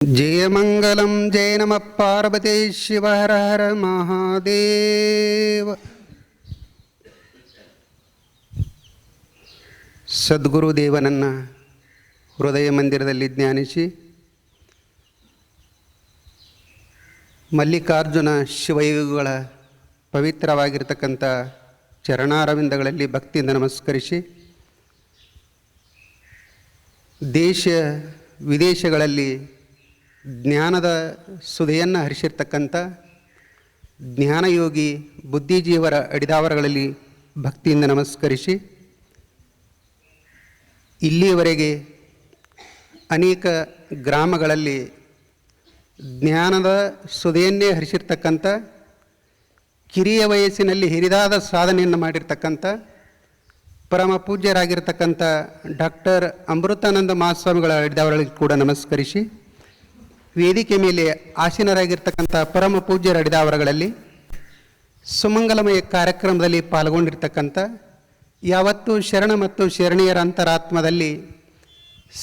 ಜಯಮಂಗಲಂ ಜಯ ನಮ ಪಾರ್ವತಿ ಶಿವ ಹರ ಹರ ಮಹಾದೇವ. ಸದ್ಗುರುದೇವನನ್ನು ಹೃದಯ ಮಂದಿರದಲ್ಲಿ ಧ್ಯಾನಿಸಿ ಮಲ್ಲಿಕಾರ್ಜುನ ಶಿವಯೋಗಿಗಳ ಪವಿತ್ರವಾಗಿರ್ತಕ್ಕಂಥ ಚರಣಾರವಿಂದಗಳಲ್ಲಿ ಭಕ್ತಿಯಿಂದ ನಮಸ್ಕರಿಸಿ, ದೇಶ ವಿದೇಶಗಳಲ್ಲಿ ಜ್ಞಾನದ ಸುಧೆಯನ್ನು ಹರಿಸಿರ್ತಕ್ಕಂಥ ಜ್ಞಾನಯೋಗಿ ಬುದ್ಧಿಜೀವರ ಅಡಿದಾವರಗಳಲ್ಲಿ ಭಕ್ತಿಯಿಂದ ನಮಸ್ಕರಿಸಿ, ಇಲ್ಲಿಯವರೆಗೆ ಅನೇಕ ಗ್ರಾಮಗಳಲ್ಲಿ ಜ್ಞಾನದ ಸುಧೆಯನ್ನೇ ಹರಿಸಿರ್ತಕ್ಕಂಥ ಕಿರಿಯ ವಯಸ್ಸಿನಲ್ಲಿ ಹಿರಿದಾದ ಸಾಧನೆಯನ್ನು ಮಾಡಿರ್ತಕ್ಕಂಥ ಪರಮ ಪೂಜ್ಯರಾಗಿರ್ತಕ್ಕಂಥ ಡಾಕ್ಟರ್ ಅಮೃತಾನಂದ ಮಹಾಸ್ವಾಮಿಗಳ ಅಡಿದಾವರಗಳಲ್ಲಿ ಕೂಡ ನಮಸ್ಕರಿಸಿ, ವೇದಿಕೆ ಮೇಲೆ ಆಸೀನರಾಗಿರ್ತಕ್ಕಂಥ ಪರಮ ಪೂಜ್ಯರ ಅಡಿದಾವರಗಳಲ್ಲಿ ಸುಮಂಗಲಮಯ ಕಾರ್ಯಕ್ರಮದಲ್ಲಿ ಪಾಲ್ಗೊಂಡಿರ್ತಕ್ಕಂಥ, ಯಾವತ್ತೂ ಶರಣ ಮತ್ತು ಶರಣೀಯರ ಅಂತರಾತ್ಮದಲ್ಲಿ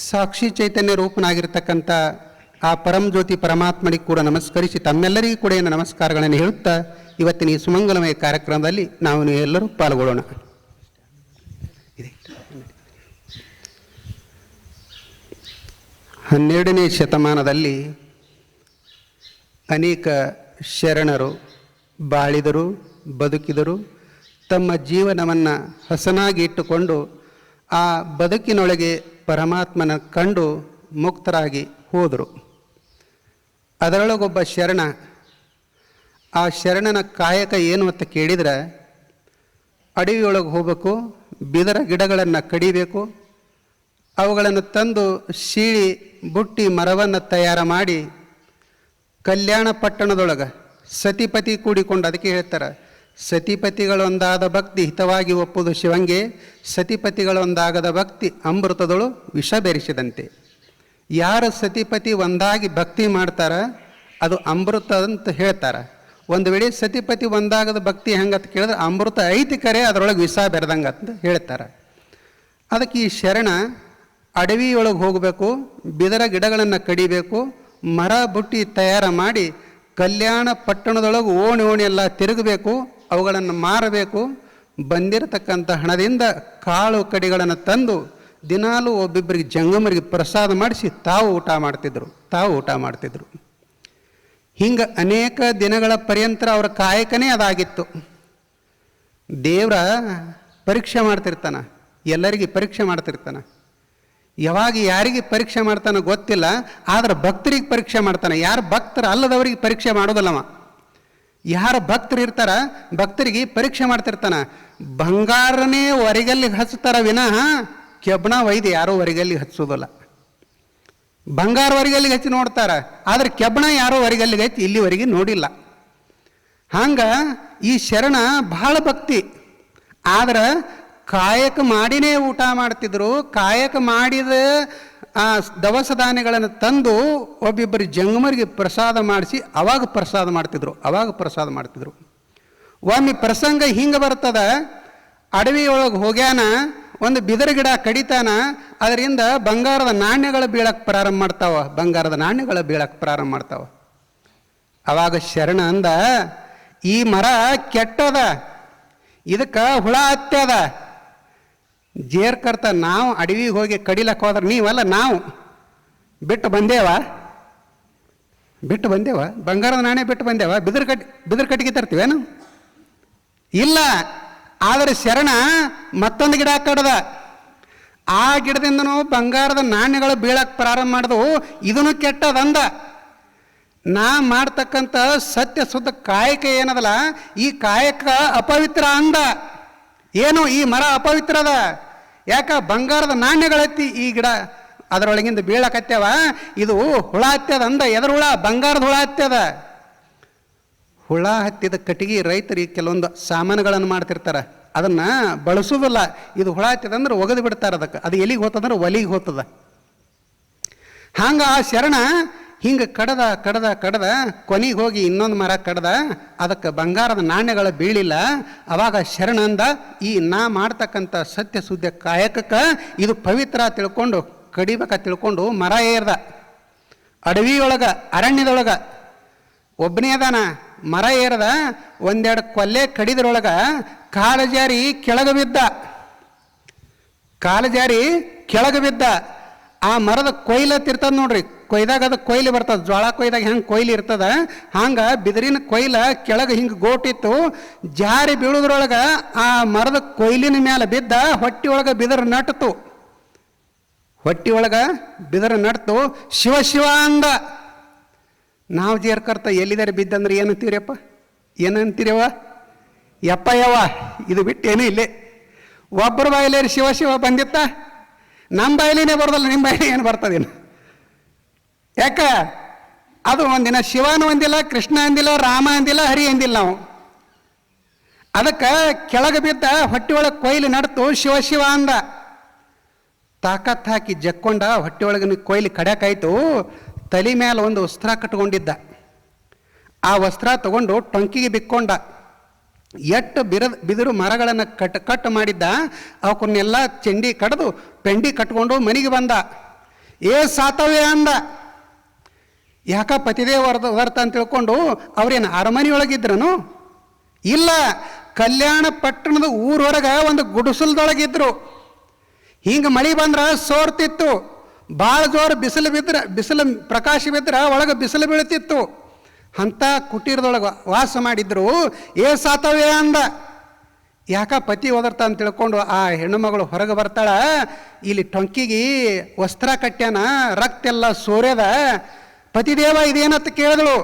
ಸಾಕ್ಷಿ ಚೈತನ್ಯ ರೂಪನಾಗಿರ್ತಕ್ಕಂಥ ಆ ಪರಮಜ್ಯೋತಿ ಪರಮಾತ್ಮನಿಗೆ ಕೂಡ ನಮಸ್ಕರಿಸಿ, ತಮ್ಮೆಲ್ಲರಿಗೂ ಕೂಡ ಏನು ನಮಸ್ಕಾರಗಳನ್ನು ಹೇಳುತ್ತಾ ಇವತ್ತಿನ ಈ ಸುಮಂಗಲಮಯ ಕಾರ್ಯಕ್ರಮದಲ್ಲಿ ನಾವು ಎಲ್ಲರೂ ಪಾಲ್ಗೊಳ್ಳೋಣ. 12ನೇ ಶತಮಾನದಲ್ಲಿ ಅನೇಕ ಶರಣರು ಬಾಳಿದರು, ಬದುಕಿದರು. ತಮ್ಮ ಜೀವನವನ್ನು ಹಸನಾಗಿ ಇಟ್ಟುಕೊಂಡು ಆ ಬದುಕಿನೊಳಗೆ ಪರಮಾತ್ಮನ ಕಂಡು ಮುಕ್ತರಾಗಿ ಹೋದರು. ಅದರೊಳಗೊಬ್ಬ ಶರಣ. ಆ ಶರಣನ ಕಾಯಕ ಏನು ಅಂತ ಕೇಳಿದರೆ, ಅಡವಿಯೊಳಗೆ ಹೋಗಬೇಕು, ಬಿದರ ಗಿಡಗಳನ್ನು ಕಡಿಬೇಕು, ಅವುಗಳನ್ನು ತಂದು ಸೀಳಿ ಬುಟ್ಟಿ ಮರವನ್ನು ತಯಾರು ಮಾಡಿ ಕಲ್ಯಾಣ ಪಟ್ಟಣದೊಳಗೆ ಸತಿಪತಿ ಕೂಡಿಕೊಂಡು, ಅದಕ್ಕೆ ಹೇಳ್ತಾರೆ ಸತಿಪತಿಗಳೊಂದಾದ ಭಕ್ತಿ ಹಿತವಾಗಿ ಒಪ್ಪುವುದು ಶಿವಂಗೆ, ಸತಿಪತಿಗಳೊಂದಾಗದ ಭಕ್ತಿ ಅಮೃತದಳು ವಿಷ ಬೆರೆಸಿದಂತೆ. ಯಾರು ಸತಿಪತಿ ಒಂದಾಗಿ ಭಕ್ತಿ ಮಾಡ್ತಾರ ಅದು ಅಮೃತ ಅಂತ ಹೇಳ್ತಾರೆ. ಒಂದು ವೇಳೆ ಸತಿಪತಿ ಒಂದಾಗದ ಭಕ್ತಿ ಹೆಂಗಂತ ಕೇಳಿದ್ರೆ ಅಮೃತ ಐತಿ ಕರೆ, ಅದರೊಳಗೆ ವಿಷ ಬೆರೆದಂಗೆ ಅಂತ ಹೇಳ್ತಾರೆ. ಅದಕ್ಕೆ ಈ ಶರಣ ಅಡವಿಯೊಳಗೆ ಹೋಗಬೇಕು, ಬಿದರ ಗಿಡಗಳನ್ನು ಕಡಿಬೇಕು, ಮರ ಬುಟ್ಟಿ ತಯಾರು ಮಾಡಿ ಕಲ್ಯಾಣ ಪಟ್ಟಣದೊಳಗೆ ಓಣಿ ಓಣಿ ಎಲ್ಲ ತಿರುಗಬೇಕು, ಅವುಗಳನ್ನು ಮಾರಬೇಕು. ಬಂದಿರತಕ್ಕಂಥ ಹಣದಿಂದ ಕಾಳು ಕಡಿಗಳನ್ನು ತಂದು ದಿನಾಲೂ ಒಬ್ಬೊಬ್ಬರಿಗೆ ಜಂಗಮರಿಗೆ ಪ್ರಸಾದ ಮಾಡಿಸಿ ತಾವು ಊಟ ಮಾಡ್ತಿದ್ರು. ಹಿಂಗೆ ಅನೇಕ ದಿನಗಳ ಪರ್ಯಂತ ಅವರ ಕಾಯಕನೇ ಅದಾಗಿತ್ತು. ದೇವರ ಪರೀಕ್ಷೆ ಮಾಡ್ತಿರ್ತಾನೆ, ಎಲ್ಲರಿಗೆ ಪರೀಕ್ಷೆ ಮಾಡ್ತಿರ್ತಾನೆ. ಯಾವಾಗ ಯಾರಿಗೆ ಪರೀಕ್ಷೆ ಮಾಡ್ತಾನೆ ಗೊತ್ತಿಲ್ಲ, ಆದರೆ ಭಕ್ತರಿಗೆ ಪರೀಕ್ಷೆ ಮಾಡ್ತಾನೆ. ಯಾರು ಭಕ್ತರು ಅಲ್ಲದವರಿಗೆ ಪರೀಕ್ಷೆ ಮಾಡೋದಲ್ಲವ. ಯಾರು ಭಕ್ತರು ಇರ್ತಾರ ಭಕ್ತರಿಗೆ ಪರೀಕ್ಷೆ ಮಾಡ್ತಿರ್ತಾನೆ. ಬಂಗಾರನೇ ಹೊರಗಲ್ಲಿಗೆ ಹಚ್ತಾರ ವಿನಃ ಕೆಬ್ಬಣ ಒಯ್ದು ಯಾರೂ ಹೊರಗಲ್ಲಿಗೆ ಹಚ್ಚೋದಲ್ಲ. ಬಂಗಾರ ಹೊರಗಲ್ಲಿಗೆ ಹಚ್ಚಿ ನೋಡ್ತಾರ, ಆದರೆ ಕೆಬ್ಬಣ ಯಾರೋ ಹೊರಗಲ್ಲಿಗೆ ಹಚ್ಚಿ ಇಲ್ಲಿವರೆಗೆ ನೋಡಿಲ್ಲ. ಹಂಗೆ ಈ ಶರಣ ಬಹಳ ಭಕ್ತಿ, ಆದ್ರೆ ಕಾಯಕ ಮಾಡಿನೇ ಊಟ ಮಾಡ್ತಿದ್ರು. ಕಾಯಕ ಮಾಡಿದ ಆ ದವಸ ಧಾನ್ಯಗಳನ್ನು ತಂದು ಒಬ್ಬೊಬ್ಬರು ಜಂಗಮರಿಗೆ ಪ್ರಸಾದ ಮಾಡಿಸಿ ಅವಾಗ ಪ್ರಸಾದ ಮಾಡ್ತಿದ್ರು. ಒಮ್ಮೆ ಪ್ರಸಂಗ ಹಿಂಗೆ ಬರ್ತದ, ಅಡವಿಯೊಳಗೆ ಹೋಗ್ಯಾನ, ಒಂದು ಬಿದರ ಗಿಡ ಕಡಿತಾನ, ಅದರಿಂದ ಬಂಗಾರದ ನಾಣ್ಯಗಳು ಬೀಳಕ್ಕೆ ಪ್ರಾರಂಭ ಮಾಡ್ತಾವ. ಅವಾಗ ಶರಣ ಅಂದ, ಈ ಮರ ಕೆಟ್ಟದ, ಇದಕ್ಕೆ ಹುಳ ಹತ್ಯದ. ಜೇರ್ಕರ್ತ ನಾವು ಅಡವಿಗೆ ಹೋಗಿ ಕಡಿಲಕ್ಕೆ ಹೋದ್ರೆ ನೀವಲ್ಲ, ನಾವು ಬಿಟ್ಟು ಬಂದೇವ ಬಂಗಾರದ ನಾಣ್ಯ ಬಿಟ್ಟು ಬಂದೇವ, ಬಿದಿರು ಕಟ್ಟಿಗೆ ತರ್ತೀವೇನು? ಇಲ್ಲ. ಆದರೆ ಶರಣ ಮತ್ತೊಂದು ಗಿಡ ಕಡ್ದ, ಆ ಗಿಡದಿಂದನೂ ಬಂಗಾರದ ನಾಣ್ಯಗಳು ಬೀಳಕ್ಕೆ ಪ್ರಾರಂಭ ಮಾಡಿದವು. ಇದನ್ನು ಕೆಟ್ಟದಂದ. ನಾ ಮಾಡ್ತಕ್ಕಂಥ ಸತ್ಯ ಶುದ್ಧ ಕಾಯಕ ಏನದಲ್ಲ, ಈ ಕಾಯಕ ಅಪವಿತ್ರ ಅಂದ. ಏನು ಈ ಮರ ಅಪವಿತ್ರದ? ಯಾಕ ಬಂಗಾರದ ನಾಣ್ಯಗಳತ್ತಿ ಈ ಗಿಡ ಅದರೊಳಗಿಂದ ಬೀಳಕತ್ಯವ, ಇದು ಹುಳ ಹತ್ಯದ ಅಂದ. ಎದ್ರ ಹುಳ? ಬಂಗಾರದ ಹುಳ ಹತ್ಯದ. ಹುಳ ಹತ್ತಿದ ಕಟ್ಟಿಗೆ ರೈತರಿಗೆ ಕೆಲವೊಂದು ಸಾಮಾನುಗಳನ್ನು ಮಾಡ್ತಿರ್ತಾರೆ, ಅದನ್ನು ಬಳಸೋದಿಲ್ಲ. ಇದು ಹುಳ ಹತ್ತಿದಂದ್ರೆ ಒಗೆದು ಬಿಡ್ತಾರೆ. ಅದಕ್ಕೆ ಅದು ಎಲ್ಲಿಗೆ ಹೋಗ್ತದಂದ್ರೆ ಒಲಿಗೆ ಹೋಗ್ತದ. ಹಂಗೆ ಆ ಶರಣ ಹಿಂಗೆ ಕಡ್ದ ಕೊನೆಗೆ ಹೋಗಿ ಇನ್ನೊಂದು ಮರ ಕಡ್ದ, ಅದಕ್ಕೆ ಬಂಗಾರದ ನಾಣ್ಯಗಳು ಬೀಳಿಲ್ಲ. ಅವಾಗ ಶರಣಂದ, ಈ ನಾ ಮಾಡ್ತಕ್ಕಂಥ ಸತ್ಯ ಸುದ್ದಿ ಕಾಯಕಕ್ಕೆ ಇದು ಪವಿತ್ರ ತಿಳ್ಕೊಂಡು ಕಡಿಬೇಕ ತಿಳ್ಕೊಂಡು ಮರ ಏರ್ದ. ಅಡವಿಯೊಳಗೆ ಅರಣ್ಯದೊಳಗೆ ಒಬ್ಬನೇ ಅದಾನ, ಮರ ಏರದ, ಒಂದೆರಡು ಕೊಲ್ಲೆ ಕಡಿದ್ರೊಳಗೆ ಕಾಲು ಜಾರಿ ಕೆಳಗೆ ಬಿದ್ದ. ಕಾಲು ಜಾರಿ ಕೆಳಗೆ ಬಿದ್ದ. ಆ ಮರದ ಕೊಯ್ಲತ್ತಿರ್ತದ ನೋಡ್ರಿ, ಕೊಯ್ದಾಗ ಅದು ಕೊಯ್ಲಿ ಬರ್ತದೆ, ಜೋಳ ಕೊಯ್ದಾಗ ಹೆಂಗೆ ಕೊಯ್ಲಿ ಇರ್ತದ ಹಂಗೆ ಬಿದಿರಿನ ಕೊಯ್ಲ ಕೆಳಗೆ ಹಿಂಗೆ ಗೋಟಿತ್ತು. ಜಾರಿ ಬೀಳುದ್ರೊಳಗೆ ಆ ಮರದ ಕೊಯ್ಲಿನ ಮೇಲೆ ಬಿದ್ದ. ಹೊಟ್ಟಿ ಒಳಗೆ ಬಿದಿರು ನಟ್ತು, ಹೊಟ್ಟಿ ಒಳಗೆ ಬಿದಿರು ನಟ್ತು. ಶಿವ ಶಿವ ಅಂದ. ನಾವು ಜೇರ್ಕರ್ತ ಎಲ್ಲಿದ್ದಾರೆ ಬಿದ್ದಂದ್ರೆ ಏನಂತೀರಪ್ಪ, ಏನಂತೀರವ? ಯಪ್ಪ ಯವ್ವ, ಇದು ಬಿಟ್ಟೇನು ಇಲ್ಲೇ. ಒಬ್ಬರ ಬಾಯಿಲೇರಿ ಶಿವ ಶಿವ ಬಂದಿತ್ತ, ನಮ್ಮ ಬಾಯಿಲಿನೇ ಬರೋದಲ್ಲ, ನಿಮ್ಮ ಬಾಯಿಲಿ ಏನು ಬರ್ತದೇನು? ಯಾಕ ಅದು ಒಂದಿನ ಶಿವನು ಅಂದಿಲ್ಲ, ಕೃಷ್ಣ ಅಂದಿಲ್ಲ, ರಾಮ ಅಂದಿಲ್ಲ, ಹರಿ ಅಂದಿಲ್ಲ ನಾವು. ಅದಕ್ಕೆ ಕೆಳಗೆ ಬಿದ್ದ, ಹೊಟ್ಟೆ ಒಳಗೆ ಕೊಯ್ಲು ನಡ್ತು, ಶಿವ ಶಿವ ಅಂದ. ತಾಕತ್ ಹಾಕಿ ಜಕ್ಕೊಂಡ, ಹೊಟ್ಟೆ ಒಳಗಿನ ಕೊಯ್ಲು ಕಡ್ಯಾಕಾಯ್ತು. ತಲೆ ಮೇಲೆ ಒಂದು ವಸ್ತ್ರ ಕಟ್ಕೊಂಡಿದ್ದ. ಆ ವಸ್ತ್ರ ತಗೊಂಡು ಟೊಂಕಿಗೆ ಬಿಕ್ಕೊಂಡ. ಎಟ್ಟು ಬಿದಿರು ಮರಗಳನ್ನು ಕಟ್ ಮಾಡಿದ್ದ. ಅವಕ್ಕನ್ನೆಲ್ಲ ಚೆಂಡಿ ಕಡ್ದು ಪೆಂಡಿ ಕಟ್ಕೊಂಡು ಮನೆಗೆ ಬಂದ. ಸಾತವ್ಯ ಅಂದ. ಯಾಕ ಪತಿದೇವ ವರ್ತ ಅಂತ ತಿಳ್ಕೊಂಡು ಅವ್ರೇನು ಅರಮನೆಯೊಳಗಿದ್ರನು? ಇಲ್ಲ, ಕಲ್ಯಾಣ ಪಟ್ಟಣದ ಊರೊಳಗೆ ಒಂದು ಗುಡಿಸಲ್ದೊಳಗಿದ್ರು. ಹಿಂಗೆ ಮಳೆ ಬಂದ್ರೆ ಸೋರ್ತಿತ್ತು, ಭಾಳ ಜೋರು ಬಿಸಿಲು ಪ್ರಕಾಶ ಬಿದ್ರೆ ಒಳಗೆ ಬಿಸಿಲು ಬೀಳ್ತಿತ್ತು. ಅಂಥ ಕುಟೀರದೊಳಗೆ ವಾಸ ಮಾಡಿದ್ರು. ಸಾತವ್ಯ ಅಂದ. ಯಾಕ ಪತಿ ಓದರ್ತ ಅಂತ ತಿಳ್ಕೊಂಡು ಆ ಹೆಣ್ಣುಮಗಳು ಹೊರಗೆ ಬರ್ತಾಳ. ಇಲ್ಲಿ ಟೊಂಕಿಗೆ ವಸ್ತ್ರ ಕಟ್ಟ್ಯಾನ, ರಕ್ತ ಎಲ್ಲ ಸೋರ್ಯದ. ಪತಿದೇವ ಇದೇನಂತ ಕೇಳಿದಳು.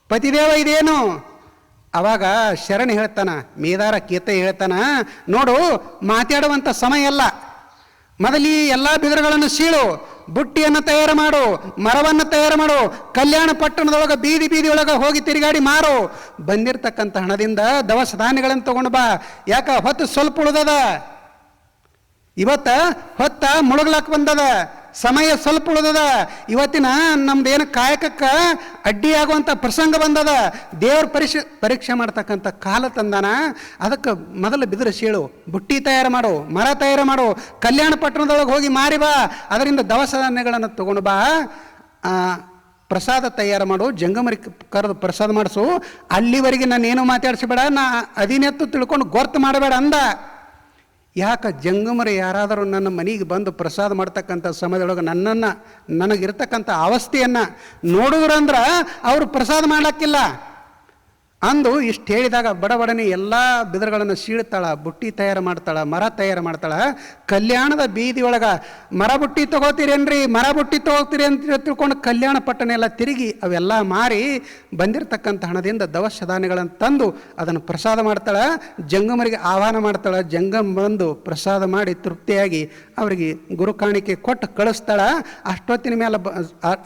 ಪತಿದೇವ ಇದೇನು? ಅವಾಗ ಶರಣ ಹೇಳ್ತಾನ, ಮೇದಾರ ಕೇತ ಹೇಳ್ತಾನ, ನೋಡು ಮಾತಾಡುವಂಥ ಸಮಯ ಅಲ್ಲ, ಮೊದಲಿ ಎಲ್ಲ ಬಿದಿರುಗಳನ್ನು ಸೀಳು, ಬುಟ್ಟಿಯನ್ನು ತಯಾರು ಮಾಡು, ಮರವನ್ನು ತಯಾರು ಮಾಡು, ಕಲ್ಯಾಣ ಪಟ್ಟಣದೊಳಗೆ ಬೀದಿ ಬೀದಿ ಒಳಗೆ ಹೋಗಿ ತಿರುಗಾಡಿ ಮಾರು. ಬಂದಿರತಕ್ಕಂಥ ಹಣದಿಂದ ದವಸ ಧಾನ್ಯಗಳನ್ನು ತಗೊಂಡು ಬಾ. ಯಾಕ ಹೊತ್ತು ಸ್ವಲ್ಪ ಉಳಿದದ, ಇವತ್ತ ಹೊತ್ತ ಮುಳುಗ್ಲಾಕ್ ಬಂದದ, ಸಮಯ ಸ್ವಲ್ಪ ಉಳಿದದ. ಇವತ್ತಿನ ನಮ್ದೇನು ಕಾಯಕಕ್ಕೆ ಅಡ್ಡಿಯಾಗುವಂಥ ಪ್ರಸಂಗ ಬಂದದ. ದೇವ್ರ ಪರೀಕ್ಷೆ ಮಾಡ್ತಕ್ಕಂಥ ಕಾಲ ತಂದಾನ. ಅದಕ್ಕೆ ಮೊದಲು ಬಿದಿರು ಸೀಳು, ಬುಟ್ಟಿ ತಯಾರು ಮಾಡು, ಮರ ತಯಾರು ಮಾಡು, ಕಲ್ಯಾಣ ಪಟ್ಟಣದೊಳಗೆ ಹೋಗಿ ಮಾರಿ ಬಾ. ಅದರಿಂದ ದವಸ ಧಾನ್ಯಗಳನ್ನು ತಗೊಂಡು ಬಾ. ಪ್ರಸಾದ ತಯಾರು ಮಾಡು, ಜಂಗಮರಿ ಕರೆದು ಪ್ರಸಾದ ಮಾಡಿಸು. ಅಲ್ಲಿವರೆಗೆ ನಾನೇನು ಮಾತಾಡಿಸಬೇಡ, ನಾ ಅದಿನೆತ್ತು ತಿಳ್ಕೊಂಡು ಗೊರ್ತು ಮಾಡಬೇಡ ಅಂದ. ಯಾಕೆ ಜಂಗಮರಿ ಯಾರಾದರೂ ನನ್ನ ಮನೆಗೆ ಬಂದು ಪ್ರಸಾದ ಮಾಡ್ತಕ್ಕಂಥ ಸಮಯದೊಳಗೆ ನನಗಿರ್ತಕ್ಕಂಥ ಅವಸ್ಥೆಯನ್ನು ನೋಡಿದ್ರಂದ್ರೆ ಅವರು ಪ್ರಸಾದ ಮಾಡಕ್ಕಿಲ್ಲ ಅಂದು ಇಷ್ಟು ಹೇಳಿದಾಗ ಬಡಬಡನೆ ಎಲ್ಲ ಬಿದಿರುಗಳನ್ನು ಸೀಳ್ತಾಳ, ಬುಟ್ಟಿ ತಯಾರು ಮಾಡ್ತಾಳ, ಮರ ತಯಾರು ಮಾಡ್ತಾಳ. ಕಲ್ಯಾಣದ ಬೀದಿಯೊಳಗೆ ಮರ ಬುಟ್ಟಿ ತೊಗೋತೀರೇನ್ರಿ, ಮರ ಬುಟ್ಟಿ ತೊಗೋತೀರಿ ಅಂತ ತಿಳ್ಕೊಂಡು ಕಲ್ಯಾಣ ಪಟ್ಟಣ ಎಲ್ಲ ತಿರುಗಿ ಅವೆಲ್ಲ ಮಾರಿ ಬಂದಿರತಕ್ಕಂಥ ಹಣದಿಂದ ದವಸ ಧಾನ್ಯಗಳನ್ನು ತಂದು ಅದನ್ನು ಪ್ರಸಾದ ಮಾಡ್ತಾಳೆ. ಜಂಗಮರಿಗೆ ಆಹ್ವಾನ ಮಾಡ್ತಾಳೆ. ಜಂಗಮ್ ಬಂದು ಪ್ರಸಾದ ಮಾಡಿ ತೃಪ್ತಿಯಾಗಿ ಅವರಿಗೆ ಗುರು ಕಾಣಿಕೆ ಕೊಟ್ಟು ಕಳಿಸ್ತಾಳೆ. ಅಷ್ಟೊತ್ತಿನ ಮೇಲೆ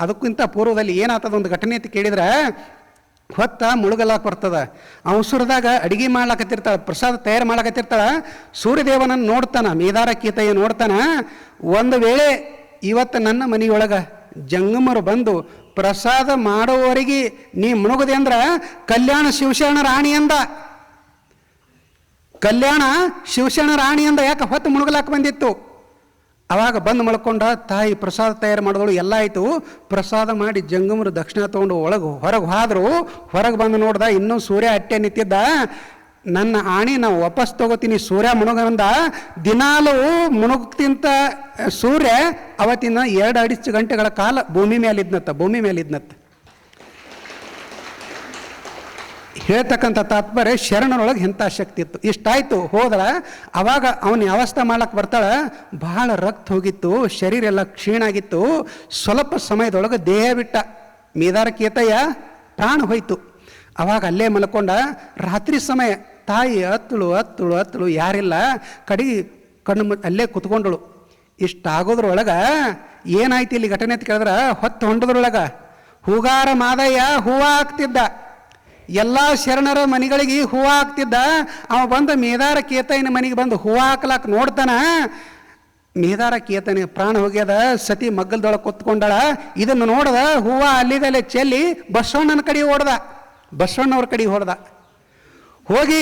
ಅದಕ್ಕಿಂತ ಪೂರ್ವದಲ್ಲಿ ಏನಾಗ್ತದ ಒಂದು ಘಟನೆ ಅಂತ ಕೇಳಿದ್ರೆ, ಹೊತ್ತ ಮುಳುಗಲಾಕ ಬರ್ತದ. ಅವಸರದಾಗ ಅಡಿಗೆ ಮಾಡ್ಲಾಕತ್ತಿರ್ತಾಳೆ, ಪ್ರಸಾದ ತಯಾರು ಮಾಡ್ಲಾಕತ್ತಿರ್ತಾಳ. ಸೂರ್ಯದೇವನನ್ನು ನೋಡ್ತಾನ, ಮೇದಾರ ಕೀತಯ್ಯ ನೋಡ್ತಾನ. ಒಂದು ವೇಳೆ ಇವತ್ತು ನನ್ನ ಮನೆಯೊಳಗೆ ಜಂಗಮರು ಬಂದು ಪ್ರಸಾದ ಮಾಡೋವರೆಗೆ ನೀ ಮುಳುಗದೆ ಅಂದ್ರೆ ಕಲ್ಯಾಣ ಶಿವಶರಣ ರಾಣಿ ಅಂದ. ಕಲ್ಯಾಣ ಶಿವಶರಣ ರಾಣಿ ಅಂದ. ಯಾಕೆ ಹೊತ್ತು ಮುಳುಗಲಾಕ ಬಂದಿತ್ತು. ಅವಾಗ ಬಂದು ಮಳ್ಕೊಂಡ ತಾಯಿ ಪ್ರಸಾದ ತಯಾರು ಮಾಡಿದಳು. ಎಲ್ಲ ಆಯಿತು. ಪ್ರಸಾದ ಮಾಡಿ ಜಂಗಮರು ದಕ್ಷಿಣ ತೊಗೊಂಡು ಹೊರಗೆ ಹೋದ್ರು. ಹೊರಗೆ ಬಂದು ನೋಡ್ದ, ಇನ್ನೂ ಸೂರ್ಯ ಅಟ್ಟೆ ನಿಂತಿದ್ದ. ನನ್ನ ಆಣಿ ನಾವು ವಾಪಸ್ ತಗೋತೀನಿ, ಸೂರ್ಯ ಮುಳುಗಂದ. ದಿನಾಲೂ ಮುಳುಗ್ತಿಂತ ಸೂರ್ಯ ಅವತ್ತಿನ 2-2.5 ಗಂಟೆಗಳ ಕಾಲ ಭೂಮಿ ಮೇಲಿದ್ನತ್ತ. ಹೇಳ್ತಕ್ಕಂಥ ತಾತ್ಪರ್ಯ ಶರಣರೊಳಗೆ ಎಂಥ ಶಕ್ತಿ ಇತ್ತು. ಇಷ್ಟಾಯ್ತು. ಹೋದ್ರ ಅವಾಗ ಅವನ ಅವಸ್ಥೆ ಮಾಡ್ಲಕ್ಕೆ ಬರ್ತಾಳೆ. ಬಹಳ ರಕ್ತ ಹೋಗಿತ್ತು, ಶರೀರ ಎಲ್ಲ ಕ್ಷೀಣ ಆಗಿತ್ತು. ಸ್ವಲ್ಪ ಸಮಯದೊಳಗೆ ದೇಹ ಬಿಟ್ಟ. ಮೇದಾರ ಕೇತಯ್ಯ ಪ್ರಾಣ ಹೋಯ್ತು. ಅವಾಗ ಅಲ್ಲೇ ಮಲ್ಕೊಂಡ. ರಾತ್ರಿ ಸಮಯ ತಾಯಿ ಹತ್ತಳು ಯಾರಿಲ್ಲ. ಕಣ್ಣು ಅಲ್ಲೇ ಕುತ್ಕೊಂಡಳು. ಇಷ್ಟಾಗೋದ್ರೊಳಗೆ ಏನಾಯ್ತು ಇಲ್ಲಿ ಘಟನೆ ಅಂತ ಕೇಳಿದ್ರೆ, ಹೊತ್ತು ಹೊಂಡದ್ರೊಳಗೆ ಹೂಗಾರ ಮಾದಯ್ಯ ಹೂವು ಹಾಕ್ತಿದ್ದ. ಎಲ್ಲ ಶರಣರ ಮನೆಗಳಿಗೆ ಹೂವು ಹಾಕ್ತಿದ್ದ. ಅವ ಬಂದು ಮೇದಾರ ಕೇತಯ್ಯನ ಮನೆಗೆ ಬಂದು ಹೂವು ಹಾಕ್ಲಾಕ ನೋಡ್ತಾನ. ಮೇದಾರ ಕೇತನಿಗೆ ಪ್ರಾಣ ಹೋಗ್ಯದ. ಸತಿ ಮಗ್ಗಲ್ದೊಳಗೆ ಕೂತ್ಕೊಂಡಳ. ಇದನ್ನು ನೋಡ್ದ. ಹೂವು ಅಲ್ಲಿದಲ್ಲೇ ಚೆಲ್ಲಿ ಬಸವಣ್ಣನ ಕಡೆ ಬಸವಣ್ಣವ್ರ ಕಡೆ ಹೊಡೆದ. ಹೋಗಿ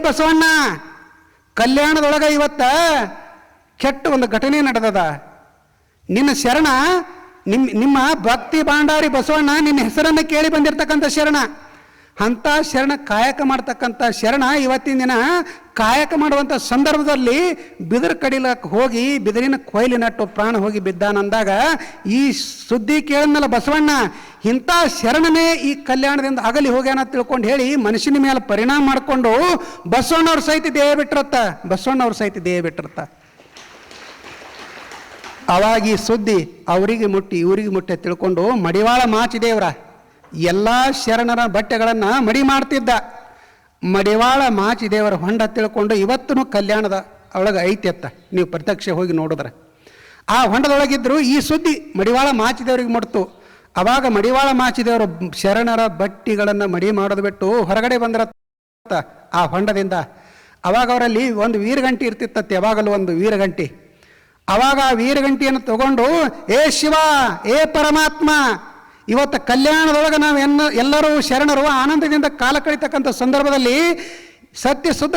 ಬಸವಣ್ಣ, ಕಲ್ಯಾಣದೊಳಗೆ ಇವತ್ತ ಕೆಟ್ಟ ಒಂದು ಘಟನೆ ನಡೆದದ. ನಿನ್ನ ಶರಣ ನಿಮ್ಮ ಭಕ್ತಿ ಭಾಂಡಾರಿ ಬಸವಣ್ಣ ನಿನ್ನ ಹೆಸರನ್ನು ಕೇಳಿ ಬಂದಿರತಕ್ಕಂಥ ಶರಣ. ಅಂಥ ಶರಣ ಕಾಯಕ ಮಾಡ್ತಕ್ಕಂಥ ಶರಣ ಇವತ್ತಿನ ದಿನ ಕಾಯಕ ಮಾಡುವಂಥ ಸಂದರ್ಭದಲ್ಲಿ ಬಿದಿರು ಕಡಿಲಕ್ಕೆ ಹೋಗಿ ಬಿದಿರಿನ ಕೊಯ್ಲಿನಟ್ಟು ಪ್ರಾಣ ಹೋಗಿ ಬಿದ್ದಾನಂದಾಗ ಈ ಸುದ್ದಿ ಕೇಳಿದ್ನಲ್ಲ ಬಸವಣ್ಣ, ಇಂಥ ಶರಣನೇ ಈ ಕಲ್ಯಾಣದಿಂದ ಅಗಲಿ ಹೋಗ್ಯಾನ ತಿಳ್ಕೊಂಡು ಹೇಳಿ ಮನುಷ್ಯನ ಮೇಲೆ ಪರಿಣಾಮ ಮಾಡಿಕೊಂಡು ಬಸವಣ್ಣವ್ರ ಸಹಿತ ದೇಹ ಬಿಟ್ಟಿರತ್ತ. ಅವಾಗ ಈ ಸುದ್ದಿ ಅವರಿಗೆ ಮುಟ್ಟಿ ಇವರಿಗೆ ಮುಟ್ಟಿ ತಿಳ್ಕೊಂಡು ಮಡಿವಾಳ ಮಾಚಿದೇವರ ಎಲ್ಲ ಶರಣರ ಬಟ್ಟೆಗಳನ್ನು ಮಡಿ ಮಾಡ್ತಿದ್ದ. ಮಡಿವಾಳ ಮಾಚಿದೇವರ ಹೊಂಡ ತಿಳ್ಕೊಂಡು ಇವತ್ತೂ ಕಲ್ಯಾಣದ ಒಳಗೆ ಐತ್ಯತ್ತ. ನೀವು ಪ್ರತ್ಯಕ್ಷ ಹೋಗಿ ನೋಡಿದ್ರೆ ಆ ಹೊಂಡದೊಳಗಿದ್ರು ಈ ಸುದ್ದಿ ಮಡಿವಾಳ ಮಾಚಿದೇವರಿಗೆ ಮುಟ್ತು. ಅವಾಗ ಮಡಿವಾಳ ಮಾಚಿದೇವರು ಶರಣರ ಬಟ್ಟೆಗಳನ್ನು ಮಡಿ ಮಾಡೋದು ಬಿಟ್ಟು ಹೊರಗಡೆ ಬಂದಿರತ್ತ ಆ ಹೊಂಡದಿಂದ. ಅವಾಗ ಅವರಲ್ಲಿ ಒಂದು ವೀರಗಂಟಿ ಇರ್ತಿತ್ತತ್ತೆ, ಯಾವಾಗಲೂ ಒಂದು ವೀರಗಂಟಿ. ಅವಾಗ ಆ ವೀರಗಂಟಿಯನ್ನು ತಗೊಂಡು, ಏ ಶಿವ, ಏ ಪರಮಾತ್ಮ, ಇವತ್ತು ಕಲ್ಯಾಣದೊಳಗೆ ನಾವು ಎಲ್ಲರೂ ಶರಣರು ಆನಂದದಿಂದ ಕಾಲ ಕಳೀತಕ್ಕಂಥ ಸಂದರ್ಭದಲ್ಲಿ ಸತ್ಯ ಶುದ್ಧ